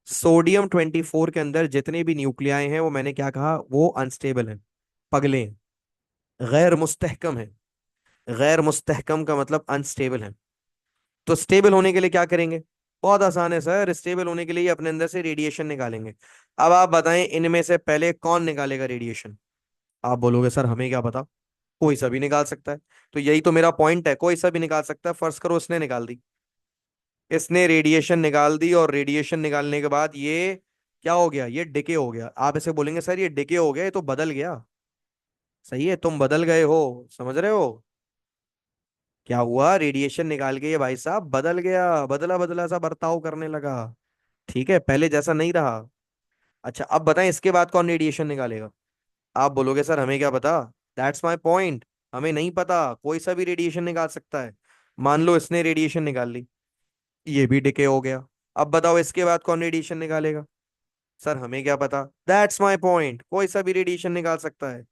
Speaker 1: सोडियम 24 के अंदर जितने भी न्यूक्लियाई हैं वो मैंने क्या कहा? वो अनस्टेबल हैं, पगले हैं, गैर मुस्तहकम है। गैर मुस्तहकम का मतलब अनस्टेबल है। तो स्टेबल होने के लिए क्या करेंगे? बहुत आसान है सर। स्टेबल होने के लिए अपने अंदर से रेडिएशन निकालेंगे। अब आप बताएं इनमें से पहले कौन निकालेगा रेडिएशन? आप बोलोगे सर हमें क्या पता, कोई सा भी निकाल सकता है। तो यही तो मेरा पॉइंट है, कोई सा भी निकाल सकता है। फर्ज करो इसने निकाल दी, इसने रेडिएशन निकाल दी, और रेडिएशन निकालने के बाद ये क्या हो गया? ये डिके हो गया। आप ऐसे बोलेंगे सर ये डिके हो गया, ये तो बदल गया। सही है, तुम बदल गए हो। समझ रहे हो? क्या हुआ? रेडिएशन निकाल के ये भाई साहब बदल गया, बदला बदला सा बर्ताव करने लगा। ठीक है, पहले जैसा नहीं रहा। अच्छा, अब बताएं इसके बाद कौन रेडिएशन निकालेगा? आप बोलोगे सर हमें क्या पता। That's my point. हमें नहीं पता, कोई सा भी रेडिएशन निकाल सकता है। मान लो इसने रेडिएशन निकाल ली, ये भी डिके हो गया। अब बताओ इसके बाद कौन रेडिएशन निकालेगा? सर हमें क्या पता। दैट्स माय पॉइंट, कोई सा भी रेडिएशन निकाल सकता है।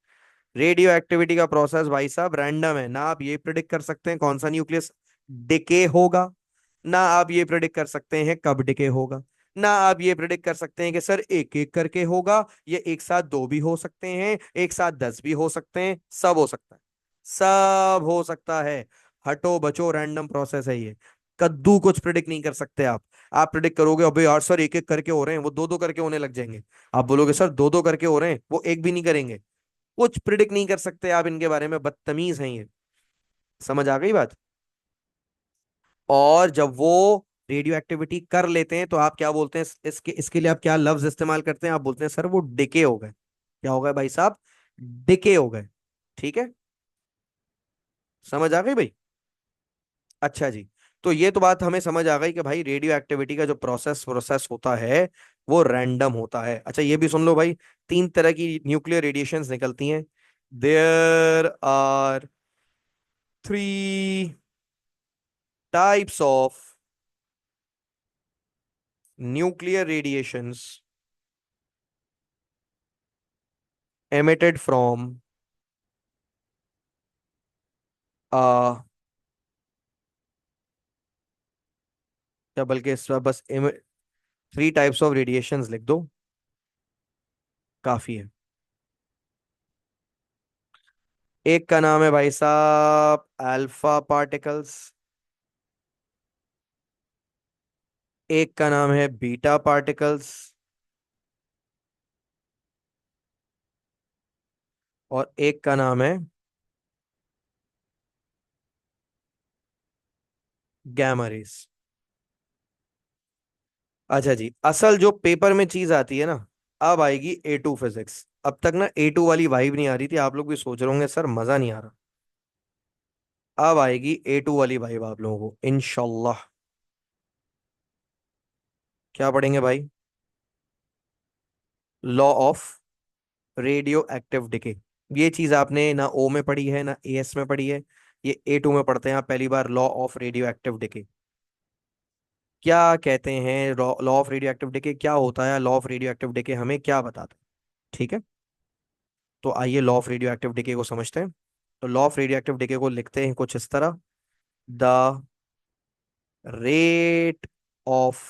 Speaker 1: रेडियो एक्टिविटी का प्रोसेस भाई साहब रैंडम है ना। आप ये प्रिडिक्ट कर सकते हैं कौन सा न्यूक्लियस डिके होगा, ना आप ये प्रिडिक्ट कर सकते हैं कब डिके होगा, ना आप ये प्रिडिक्ट कर सकते हैं कि सर एक एक करके होगा, ये एक साथ दो भी हो सकते हैं, एक साथ 10 भी हो सकते हैं, सब हो सकता है। सब हो सकता है। हटो बचो रैंडम प्रोसेस है ये। कद्दू कुछ प्रिडिक्ट नहीं कर सकते आप। आप प्रिडिक्ट करोगे अबे यार सर एक एक करके हो रहे हैं, वो दो दो करके होने लग जाएंगे। आप बोलोगे सर दो दो करके हो रहे हैं, वो एक भी नहीं करेंगे। कुछ प्रिडिक्ट नहीं कर सकते आप इनके बारे में, बदतमीज हैं ये। समझ आ गई बात? और जब वो रेडियो एक्टिविटी कर लेते हैं तो आप क्या बोलते हैं? इसके इसके लिए आप क्या लफ्ज इस्तेमाल करते हैं? आप बोलते हैं सर वो डिके हो गए। क्या हो गए भाई साहब? डिके हो गए। ठीक है, समझ आ गई भाई? अच्छा जी। तो ये तो बात हमें समझ आ गई कि भाई रेडियो एक्टिविटी का जो प्रोसेस प्रोसेस होता है वो रैंडम होता है। अच्छा ये भी सुन लो भाई, तीन तरह की न्यूक्लियर रेडिएशंस निकलती हैं। There are three types of nuclear radiations emitted from आ या बल्कि इस बार बस थ्री टाइप्स ऑफ रेडिएशंस लिख दो, काफी है। एक का नाम है भाई साहब अल्फा पार्टिकल्स, एक का नाम है बीटा पार्टिकल्स, और एक का नाम है गैमा रेस। अच्छा जी, असल जो पेपर में चीज आती है ना, अब आएगी A2 फिजिक्स। अब तक ना A2 वाली वाइब नहीं आ रही थी, आप लोग भी सोच रहे होंगे सर मजा नहीं आ रहा। अब आएगी A2 वाली वाइब आप लोगों को इंशाल्लाह। क्या पढ़ेंगे भाई? Law of radioactive decay. ये चीज आपने ना ओ में पढ़ी है ना एएस में पढ़ी है, ये A2 में पढ़ते हैं आप पहली बार, law of radioactive decay. क्या कहते हैं law of radioactive decay क्या होता है, law of radioactive decay हमें क्या बताता है? ठीक है, तो आइए law of radioactive decay को समझते हैं। तो law of radioactive decay को लिखते हैं कुछ इस तरह: the rate of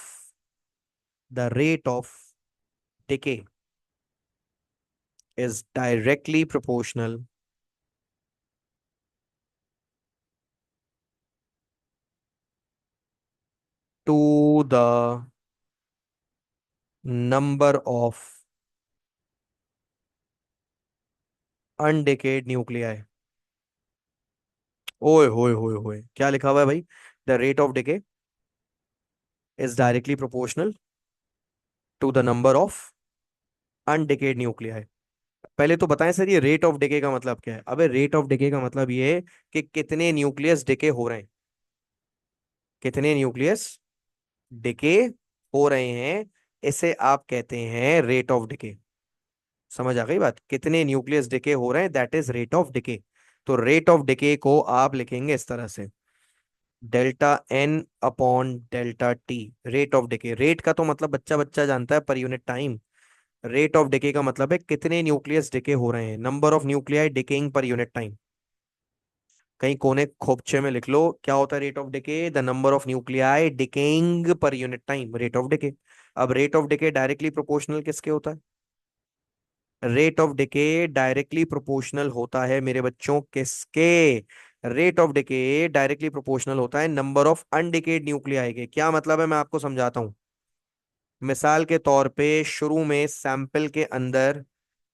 Speaker 1: the rate of decay is directly proportional to the number of undecayed nuclei. ओए होए होए होए, क्या लिखा हुआ है भाई? The rate of decay is directly proportional to the number of undecayed nuclei. पहले तो बताएं सर, ये रेट ऑफ डिके का मतलब क्या है? अबे रेट ऑफ डिके का मतलब ये है कि कितने न्यूक्लियस डिके हो रहे हैं, कितने न्यूक्लियस डिके हो रहे हैं, इसे आप कहते हैं रेट ऑफ डिके। समझ आ गई बात? कितने न्यूक्लियस डिके हो रहे हैं, that is rate of decay. तो रेट ऑफ डिके को आप लिखेंगे इस तरह से: delta N upon delta T. Rate of decay, rate का तो मतलब बच्चा बच्चा जानता है, per unit time. Rate of decay का मतलब है कितने न्यूक्लियस डिके हो रहे हैं, number of nuclei decaying per unit time. कहीं कोने खोपचे में लिख लो, क्या होता है rate of decay? The number of nuclei decaying per unit time, rate of decay. अब rate of decay directly proportional किसके होता है? Rate of decay directly proportional होता है मेरे बच्चों किसके? Rate of decay directly proportional होता है नंबर ऑफ अनडिकेड न्यूक्लियाई के। क्या मतलब है, मैं आपको समझाता हूं। मिसाल के तौर पे शुरू में सैंपल के अंदर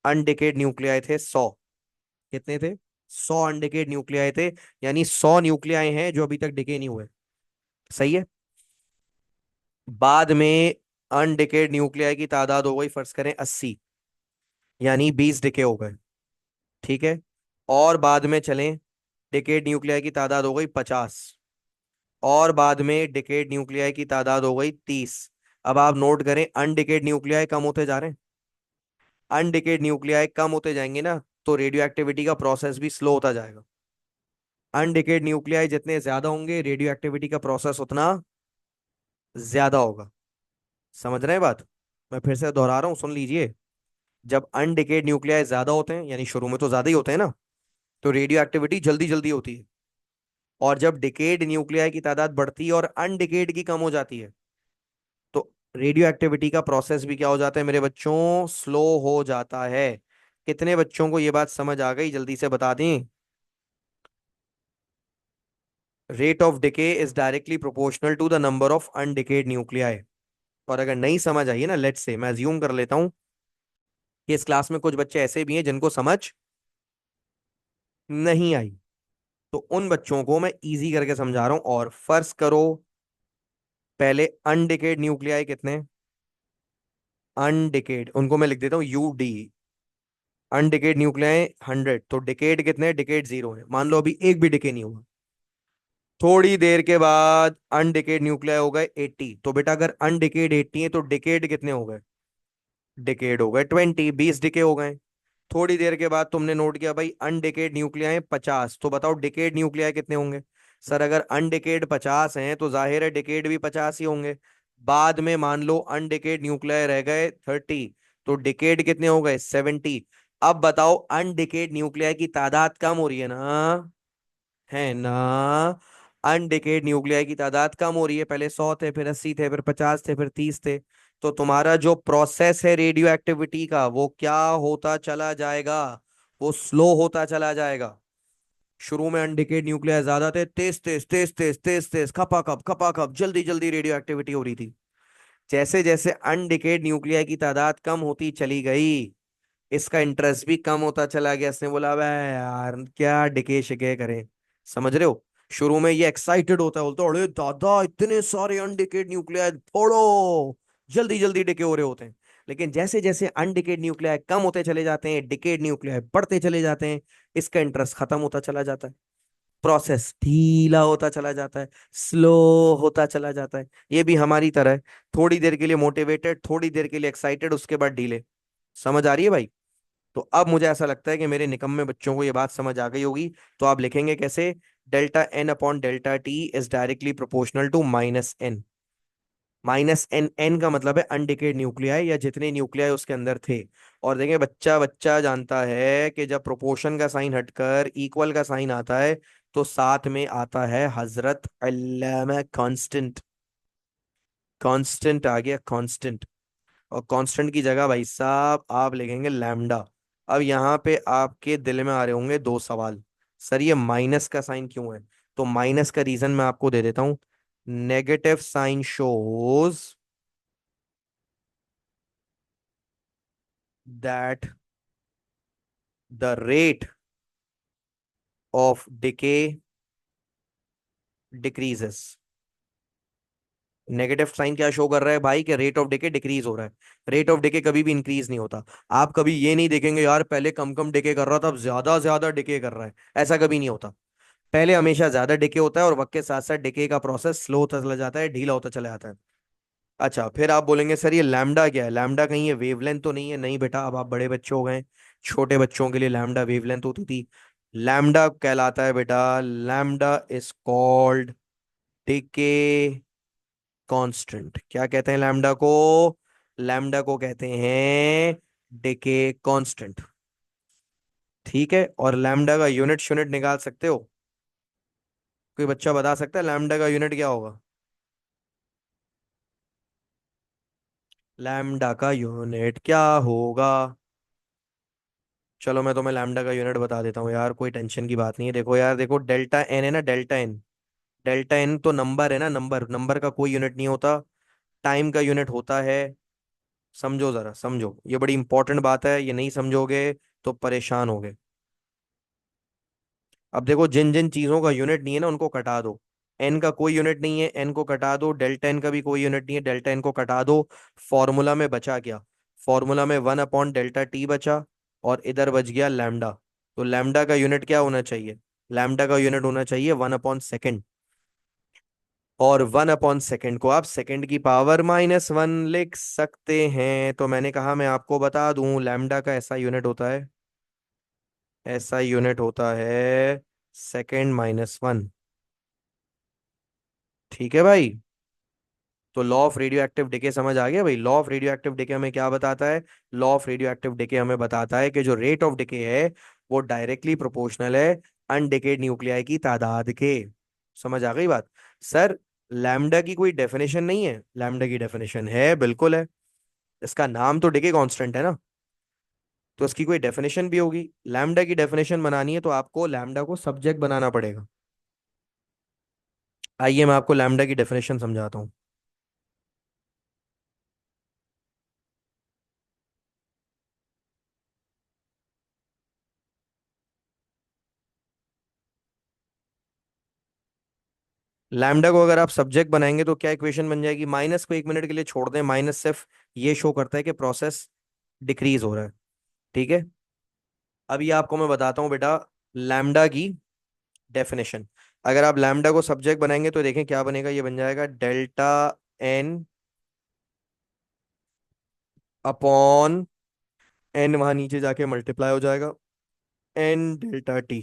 Speaker 1: अनडिकेड न्यूक्लियाई थे 100। कितने थे? 100 अनडिकेड न्यूक्लियाई थे, यानी 100 न्यूक्लियाई हैं जो अभी तक डिके नहीं हुए। सही है। बाद में अनडिकेड न्यूक्लियाई की तादाद हो गई फर्ज करें 80, यानी 20 डिके हो गए। ठीक है। और बाद में चलें, डिकेड न्यूक्लियाई की तादाद हो गई 50, और बाद में डिकेड न्यूक्लियाई की तादाद हो गई 30। अब आप नोट करें, अनडिकेड न्यूक्लियाई कम होते जा रहे हैं। अनडिकेड न्यूक्लियाई कम होते जाएंगे ना, तो रेडियो एक्टिविटी का प्रोसेस भी स्लो होता जाएगा। अनडिकेड न्यूक्लियाई जितने ज्यादा होंगे, रेडियो एक्टिविटी का प्रोसेस उतना ज्यादा होगा। समझ रहे हैं बात? मैं फिर से दोहरा रहा हूं, सुन लीजिए। जब अनडिकेड न्यूक्लियाई ज्यादा होते हैं, यानी शुरू में तो ज्यादा ही होते हैं ना, तो रेडियो एक्टिविटी जल्दी जल्दी होती है। और जब डिकेड न्यूक्लियाई की तादाद बढ़ती है और अनडिकेड की कम हो जाती है, तो रेडियो एक्टिविटी का प्रोसेस भी क्या हो जाता है मेरे बच्चों? स्लो हो जाता है। कितने बच्चों को ये बात समझ आ गई, जल्दी से बता दें? Rate of decay is directly proportional to the number of undecayed nuclei. और अगर नहीं समझ आई है ना, लेट्स से मैं अज्यूम कर लेता हूं कि इस क्लास में कुछ बच्चे ऐसे भी हैं जिनको समझ नहीं आई, तो उन बच्चों को मैं इजी करके समझा रहा हूं। और फर्ज करो, पहले अनडिकेड न्यूक्लियाई कितने? अनडिकेड उनको मैं लिख देता हूं UD। अनडिकेड न्यूक्लियाई 100, तो डिकेड कितने, डिकेड 0 है, मान लो अभी एक भी डिके नहीं हुआ। थोड़ी देर के बाद अनडिकेड न्यूक्लियाई हो गए 80, तो बेटा अगर अनडिकेड 80 है तो डिकेड कितने हो गए, डिकेड हो गए 20, 20 डिके हो गए। थोड़ी देर के बाद तुमने नोट किया भाई अनडिकेड न्यूक्लियाई 50, तो बताओ डिकेड न्यूक्लियाई कितने होंगे। सर अगर अनडिकेड 50 हैं तो जाहिर है डिकेड भी 50 ही होंगे। बाद में मान लो अनडिकेड न्यूक्लियाई रह गए 30, तो डिकेड कितने हो गए 70। अब बताओ अनडिकेड न्यूक्लियाई की तादाद कम हो रही है ना, है ना। अनडिकेड न्यूक्लियाई की तादाद कम हो रही है, पहले 100 थे, फिर 80 थे, फिर 50 थे, फिर 30 थे। तो तुम्हारा जो प्रोसेस है रेडियो एक्टिविटी का वो क्या होता चला जाएगा, वो स्लो होता चला जाएगा। शुरू में अनडिकेड न्यूक्लियाई ज्यादा थे, तेज तेज तेज तेज तेज तेज, खपा खप जल्दी जल्दी रेडियो एक्टिविटी हो रही थी। जैसे जैसे अनडिकेड न्यूक्लियाई की तादाद कम होती चली गई, इसका इंटरेस्ट भी कम होता चला गया। इसने बोला अबे यार क्या डिके शिके करें, समझ रहे हो। शुरू में ये एक्साइटेड होता है, बोलता है अरे दादा इतने सारे अनडिकेड न्यूक्लियाई फोड़ो, जल्दी जल्दी डिके हो रहे होते हैं। लेकिन जैसे जैसे अनडिकेड न्यूक्लियाई कम होते चले जाते हैं, डिकेड न्यूक्लियाई बढ़ते चले जाते हैं, इसका इंटरेस्ट खत्म होता चला जाता है, प्रोसेस ढीला होता चला जाता है, स्लो होता चला जाता है। ये भी हमारी तरह है, थोड़ी देर के लिए मोटिवेटेड, थोड़ी देर के लिए एक्साइटेड, उसके बाद ढीले। समझ आ रही है भाई। तो अब मुझे ऐसा लगता है कि मेरे निकम्मे बच्चों को ये बात समझ आ गई होगी। तो आप लिखेंगे कैसे, delta N upon delta T is directly proportional to minus N. Minus N, N का मतलब है अनडिकेड न्यूक्लियाई या जितने न्यूक्लियाई उसके अंदर थे। और देखें बच्चा बच्चा जानता है कि जब प्रोपोर्शन का साइन हटकर इक्वल का साइन आता है तो साथ में आता है हजरत अल्लामा कांस्टेंट। कांस्टेंट आ गया, कांस्टेंट। और कांस्टेंट की जगह भाई साहब आप लिखेंगे लैम्डा। अब यहाँ पे आपके दिल में आ रहे होंगे दो सवाल, सर ये माइनस का साइन क्यों है। तो माइनस का रीजन मैं आपको दे देता हूं। Negative sign shows that the rate of decay decreases. Negative sign क्या शो कर रहा है भाई, कि रेट ऑफ डिके डिक्रीज हो रहा है। रेट ऑफ डिके कभी भी इंक्रीज नहीं होता। आप कभी ये नहीं देखेंगे यार पहले कम कम डिके कर रहा था अब ज्यादा ज्यादा डिके कर रहा है, ऐसा कभी नहीं होता। पहले हमेशा ज्यादा डिके होता है और वक्त के साथ साथ डिके का प्रोसेस स्लो होता चला जाता है, ढीला होता चला जाता है। अच्छा फिर आप बोलेंगे सर ये लैम्डा क्या है, लैम्डा कहीं ये वेवलेंथ तो नहीं है। नहीं बेटा, अब आप बड़े बच्चे हो गए, छोटे बच्चों के लिए लैम्डा वेवलेंथ होती थी। लैम्डा कहलाता है बेटा, lambda is called decay constant. क्या कहते हैं लैम्डा को, लैम्डा को कहते हैं डिके कांस्टेंट। ठीक है, और लैम्डा का यूनिट यूनिट निकाल सकते हो, कोई बच्चा बता सकता है लैम्डा का यूनिट क्या होगा। लैम्डा का यूनिट क्या होगा, चलो मैं तुम्हें लैम्डा का यूनिट बता देता हूँ यार, कोई टेंशन की बात नहीं है। देखो यार, देखो डेल्टा एन है ना, डेल्टा एन, डेल्टा एन तो नंबर है ना, नंबर, नंबर का कोई यूनिट नहीं होता, टाइम का यूनिट होता है। समझो जरा, समझो, ये बड़ी इंपॉर्टेंट बात है, ये नहीं समझोगे तो परेशान होगे। अब देखो जिन जिन चीजों का यूनिट नहीं है ना उनको कटा दो। एन का कोई यूनिट नहीं है, एन को कटा दो। डेल्टा एन का भी कोई यूनिट नहीं है, डेल्टा एन को कटा दो। फॉर्मूला में बचा क्या, फॉर्मूला में 1/डेल्टा टी बचा, और इधर बच गया लैम्डा। तो लैम्डा का यूनिट क्या होना चाहिए, लैम्डा का यूनिट होना चाहिए 1/सेकेंड। और 1/सेकेंड को आप सेकेंड की पावर -1 लिख सकते हैं। तो मैंने कहा मैं आपको बता दूं लैम्डा का ऐसा यूनिट होता है, ऐसा यूनिट होता है सेकेंड -1। ठीक है भाई। तो law of radioactive decay समझ आ गया भाई। Law of radioactive decay हमें क्या बताता है, law of radioactive decay हमें बताता है कि जो रेट ऑफ डिके है वो डायरेक्टली प्रोपोर्शनल है अनडिकेड न्यूक्लियाई की तादाद के। समझ आ गई बात। सर लैम्डा की कोई डेफिनेशन नहीं है, लैम्डा की डेफिनेशन है, बिल्कुल है। इसका नाम तो डिके कांस्टेंट है ना, तो इसकी कोई डेफिनेशन भी होगी। लैम्डा की डेफिनेशन बनानी है तो आपको लैम्डा को सब्जेक्ट बनाना पड़ेगा। आइए मैं आपको लैम्डा की डेफिनेशन समझाता हूँ। लैम्डा को अगर आप सब्जेक्ट बनाएंगे तो क्या इक्वेशन बन जाएगी, माइनस को 1 मिनट के लिए छोड़ दें, माइनस सिर्फ ये शो करता है कि प्रोसेस डिक्रीज हो रहा है। ठीक है, अभी आपको मैं बताता हूँ बेटा लैम्डा की डेफिनेशन। अगर आप लैम्डा को सब्जेक्ट बनाएंगे तो देखें क्या बनेगा, ये बन जाएगा डेल्टा एन अपॉन एन, वहां नीचे जाके मल्टीप्लाई हो जाएगा एन डेल्टा टी।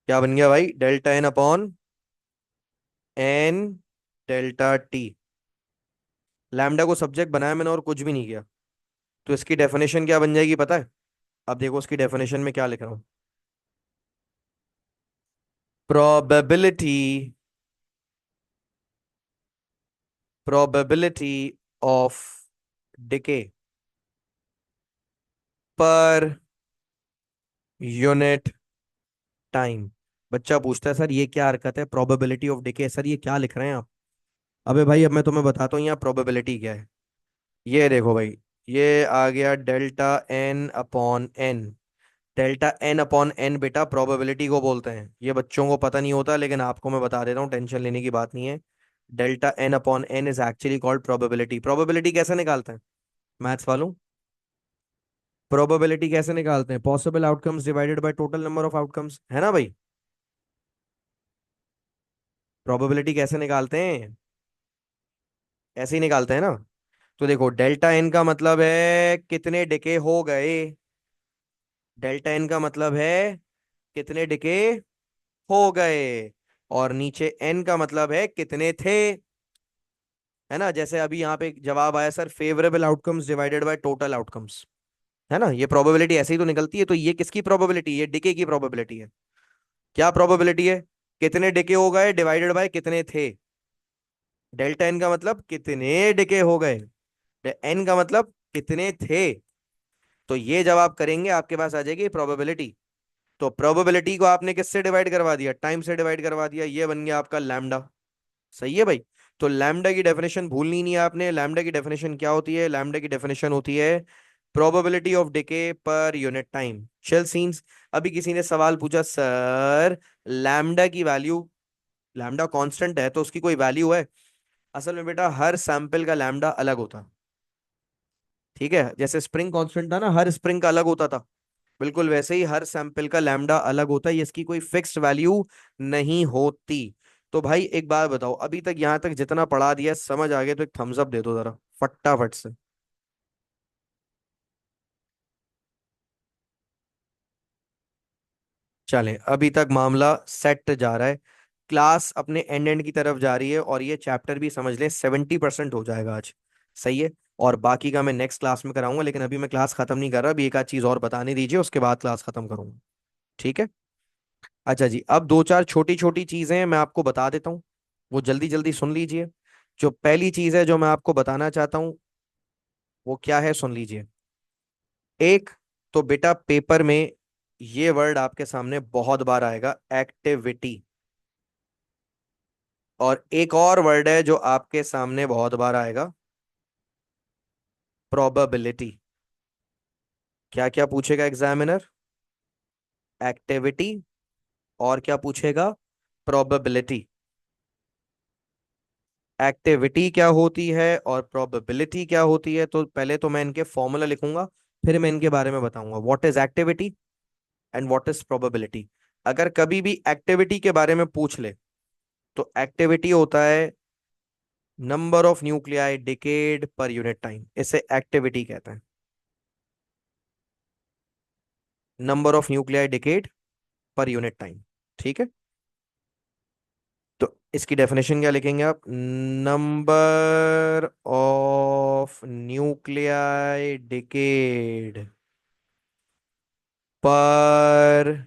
Speaker 1: क्या बन गया भाई, delta N upon n delta t. Lambda को सब्जेक्ट बनाया मैंने और कुछ भी नहीं किया। तो इसकी डेफिनेशन क्या बन जाएगी पता है? अब देखो उसकी डेफिनेशन में क्या लिख रहा हूं। प्रोबेबिलिटी प्रोबेबिलिटी ऑफ डिके पर यूनिट टाइम। बच्चा पूछता है सर ये क्या हरकत है, प्रोबेबिलिटी ऑफ डिके, सर ये क्या लिख रहे हैं आप? अबे भाई अब मैं तुम्हें बताता हूँ यहाँ प्रोबेबिलिटी क्या है। ये देखो भाई, ये आ गया delta N upon n. Delta N upon n बेटा प्रोबेबिलिटी को बोलते हैं। ये बच्चों को पता नहीं होता लेकिन आपको मैं बता देता हूँ, टेंशन लेने की बात नहीं है। Delta N upon n is actually called probability. Probability कैसे निकालते हैं मैथ्स वालों? प्रोबेबिलिटी कैसे निकालते हैं? Possible outcomes divided by total number of outcomes, है ना भाई? प्रोबेबिलिटी कैसे निकालते हैं? ऐसे ही निकालते हैं ना। तो देखो डेल्टा एन का मतलब है कितने डिके हो गए। डेल्टा एन का मतलब है कितने डिके हो गए। और नीचे एन का मतलब है कितने थे। है ना, जैसे अभी यहाँ पे एक जवाब आया sir, favourable outcomes divided by total outcomes. है ना, ये प्रोबेबिलिटी ऐसे ही तो निकलती है। तो ये किसकी प्रोबेबिलिटी? ये डिके की प्रोबेबिलिटी है। क्या प्रोबेबिलिटी है? कितने डिके हो गए डिवाइडेड बाय कितने थे। डेल्टा एन का मतलब कितने डिके हो गए, एन का मतलब कितने थे। तो ये जब आप करेंगे आपके पास आ जाएगी प्रोबेबिलिटी। तो प्रोबेबिलिटी को आपने किससे डिवाइड करवा दिया? टाइम से डिवाइड करवा दिया, ये बन गया आपका लैम्डा। सही है भाई। तो लैम्डा की डेफिनेशन भूलनी नहीं है आपने। लैम्डा की डेफिनेशन क्या होती है? लैम्डा की डेफिनेशन होती है प्रोबेबिलिटी ऑफ डिके पर यूनिट टाइम। चल सीन्स, अभी किसी ने सवाल पूछा सर लैम्डा की वैल्यू, लैम्डा कांस्टेंट है तो उसकी कोई वैल्यू है? असल में बेटा हर सैंपल का लैम्डा अलग होता है। ठीक है, जैसे स्प्रिंग कांस्टेंट था ना, हर स्प्रिंग का अलग होता था, बिल्कुल वैसे ही हर सैंपल का लैम्डा अलग होता है। इसकी कोई फिक्स्ड वैल्यू नहीं होती। तो भाई एक बात बताओ, अभी तक यहां तक जितना पढ़ा दिया समझ आ गया तो एक थम्स अप दे दो जरा फटाफट से। चलें, अभी तक मामला सेट जा रहा है। क्लास अपने एंड एंड की तरफ जा रही है और ये चैप्टर भी समझ लें 70% हो जाएगा आज। सही है। और बाकी का मैं नेक्स्ट क्लास में कराऊंगा, लेकिन अभी मैं क्लास खत्म नहीं कर रहा, अभी एक आध चीज और बताने दीजिए उसके बाद क्लास खत्म करूंगा। ठीक है। अच्छा जी, अब दो चार छोटी छोटी चीजें हैं मैं आपको बता देता हूँ, वो जल्दी जल्दी सुन लीजिए। जो पहली चीज है जो मैं आपको बताना चाहता हूँ वो क्या है, सुन लीजिए। एक, तो बेटा पेपर में ये वर्ड आपके सामने बहुत बार आएगा, एक्टिविटी। और एक और वर्ड है जो आपके सामने बहुत बार आएगा, प्रोबेबिलिटी। क्या क्या पूछेगा एग्जामिनर? एक्टिविटी, और क्या पूछेगा? प्रोबेबिलिटी। एक्टिविटी क्या होती है और प्रोबेबिलिटी क्या होती है, तो पहले तो मैं इनके फॉर्मूला लिखूंगा, फिर मैं इनके बारे में बताऊंगा what is activity and what is probability. अगर कभी भी एक्टिविटी के बारे में पूछ ले तो एक्टिविटी होता है number of nuclei decayed per unit time, इसे एक्टिविटी कहते हैं। Number of nuclei decayed per unit time. ठीक है। तो इसकी डेफिनेशन क्या लिखेंगे आप? Number of nuclei decayed per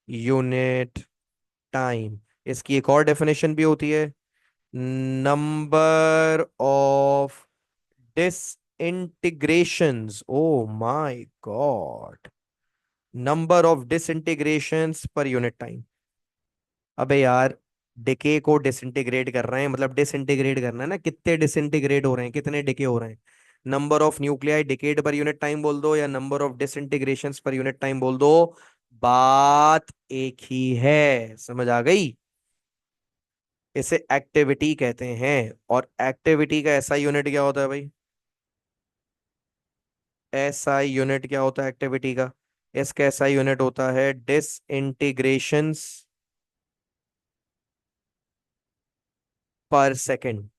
Speaker 1: unit time. इसकी एक और डेफिनेशन भी होती है, number of disintegrations, oh my God, number of disintegrations per unit time. अबे यार, डिके को डिसइंटीग्रेट कर रहे हैं, मतलब डिसइंटीग्रेट करना है ना, कितने डिसइंटीग्रेट हो रहे हैं, कितने डिके हो रहे हैं। Number of nuclei decayed per unit time बोल दो या number of disintegrations per unit time बोल दो, बात एक ही है। समझ आ गई? इसे एक्टिविटी कहते हैं। और एक्टिविटी का ऐसा यूनिट क्या होता है भाई? ऐसा यूनिट क्या होता है एक्टिविटी का? इसका ऐसा यूनिट होता है डिसइंटीग्रेशंस पर सेकंड।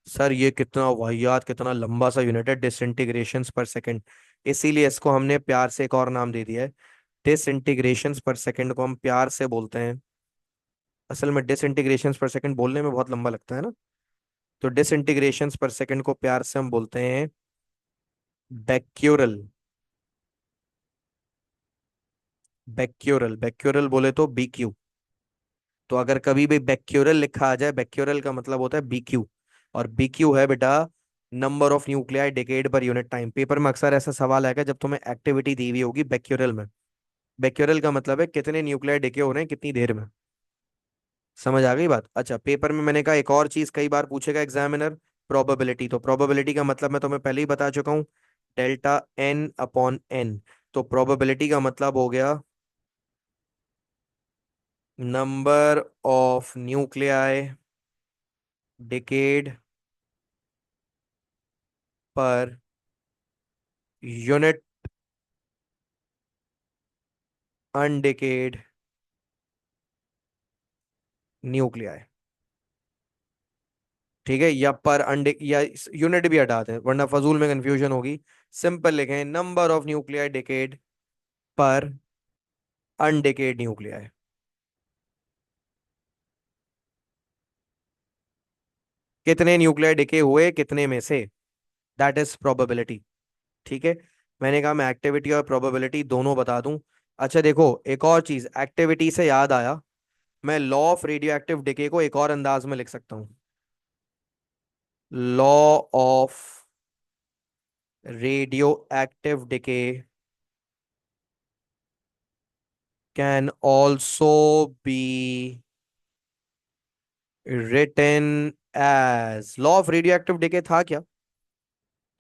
Speaker 1: सर ये कितना वाहियात, कितना लंबा सा यूनिट है, डिसइंटीग्रेशंस पर सेकंड। इसीलिए इसको हमने प्यार से एक और नाम दे दिया है। डिसइंटीग्रेशंस पर सेकंड को हम प्यार से बोलते हैं, असल में डिसइंटीग्रेशंस पर सेकंड बोलने में बहुत लंबा लगता है ना, तो डिसइंटीग्रेशंस पर सेकंड को प्यार से हम बोलते हैं बैक्यूरल। बैक्यूरल, बैक्यूरल बोले तो BQ। तो अगर कभी भी बैक्यूरल लिखा आ जाए, बैक्यूरल का मतलब होता है BQ। और BQ है बेटा number of nuclei decayed per unit time. Paper में अक्सर ऐसा सवाल आएगा जब तुम्हें एक्टिविटी दी हुई होगी बैक्यूरल में। बैक्यूरल का मतलब है कितने न्यूक्लियाई डिके हो रहे हैं कितनी देर में। समझ आ गई बात? अच्छा, पेपर में मैंने कहा एक और चीज कई बार पूछेगा एग्जामिनर, प्रोबेबिलिटी। तो प्रोबेबिलिटी का मतलब मैं तुम्हें पहले ही बता चुका हूँ, डेल्टा N/N। तो प्रोबेबिलिटी का मतलब हो गया number of nuclei decayed per unit undecayed nuclei. ठीक है, या पर अनडिक, या यूनिट भी हटा दें वरना फजूल में कंफ्यूजन होगी। सिंपल लिखें नंबर ऑफ न्यूक्लियाई डिकेड पर अनडिकेड न्यूक्लियाई। कितने न्यूक्लियाई डिके हुए कितने में से, दैट इज प्रोबेबिलिटी। ठीक है, मैंने कहा मैं एक्टिविटी और प्रोबेबिलिटी दोनों बता दूं। अच्छा देखो, एक और चीज एक्टिविटी से याद आया, मैं law of radioactive decay को एक और अंदाज में लिख सकता हूं। Law of radioactive decay can also be written as, law of radioactive decay था क्या?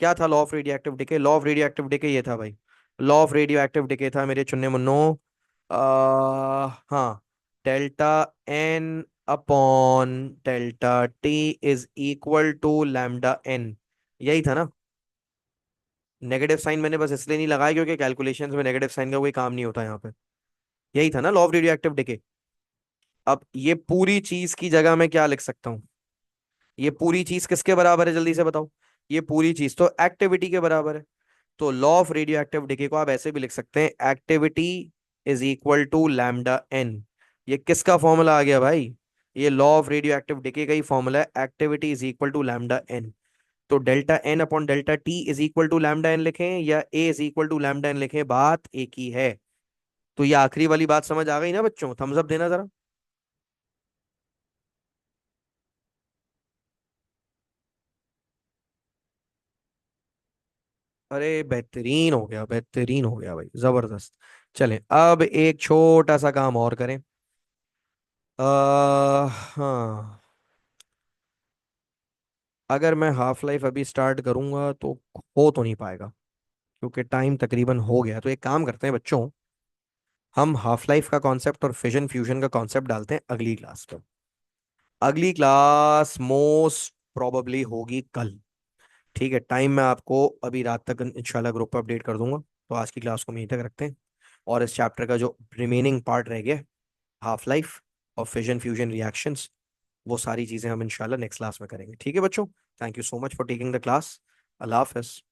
Speaker 1: क्या था law of radioactive decay? Law of radioactive decay ये था भाई। Law of radioactive decay था मेरे चुन्ने मुन्नो, हाँ, delta N delta T is equal to lambda N। यही था ना? नेगेटिव साइन मैंने बस इसलिए नहीं लगाया क्योंकि कैलकुलेशंस में नेगेटिव साइन का कोई काम नहीं होता यहाँ पे। यही था ना law of radioactive decay. अब ये पूरी चीज की जगह मैं क्या लिख सकता हूँ? ये पूरी चीज किसके बराबर है जल्दी से बताओ? ये पूरी चीज तो एक्टिविटी के बराबर है। तो law of radioactive decay को आप ऐसे भी लिख सकते हैं, activity is equal to lambda N। ये किसका फॉर्मूला आ गया भाई? ये law of radioactive decay का ही फॉर्मूला है, activity is equal to lambda N। तो delta N delta T is equal to lambda N लिखें या A is equal to lambda N लिखें, बात एक ही है। तो ये आखिरी वाली बात समझ आ गई ना बच्चों? थम्स अप देना जरा। अरे बेहतरीन हो गया, बेहतरीन हो गया भाई, जबरदस्त। चलें अब एक छोटा सा काम और करें। हाँ, अगर मैं हाफ लाइफ अभी स्टार्ट करूंगा तो हो तो नहीं पाएगा, क्योंकि टाइम तकरीबन हो गया। तो एक काम करते हैं बच्चों, हम हाफ लाइफ का कॉन्सेप्ट और फिजन फ्यूजन का कॉन्सेप्ट डालते हैं अगली क्लास पे। अगली क्लास मोस्ट प्रोबेबली होगी कल। ठीक है, टाइम मैं आपको अभी रात तक इंशाल्लाह ग्रुप पर अपडेट कर दूंगा। तो आज की क्लास को हम यहीं तक रखते हैं, और इस चैप्टर का जो रिमेनिंग पार्ट रह गया, हाफ लाइफ और फिजन फ्यूजन रिएक्शंस, वो सारी चीजें हम इंशाल्लाह नेक्स्ट क्लास में करेंगे। ठीक है बच्चों, thank you so much for taking the class. Allah Hafiz.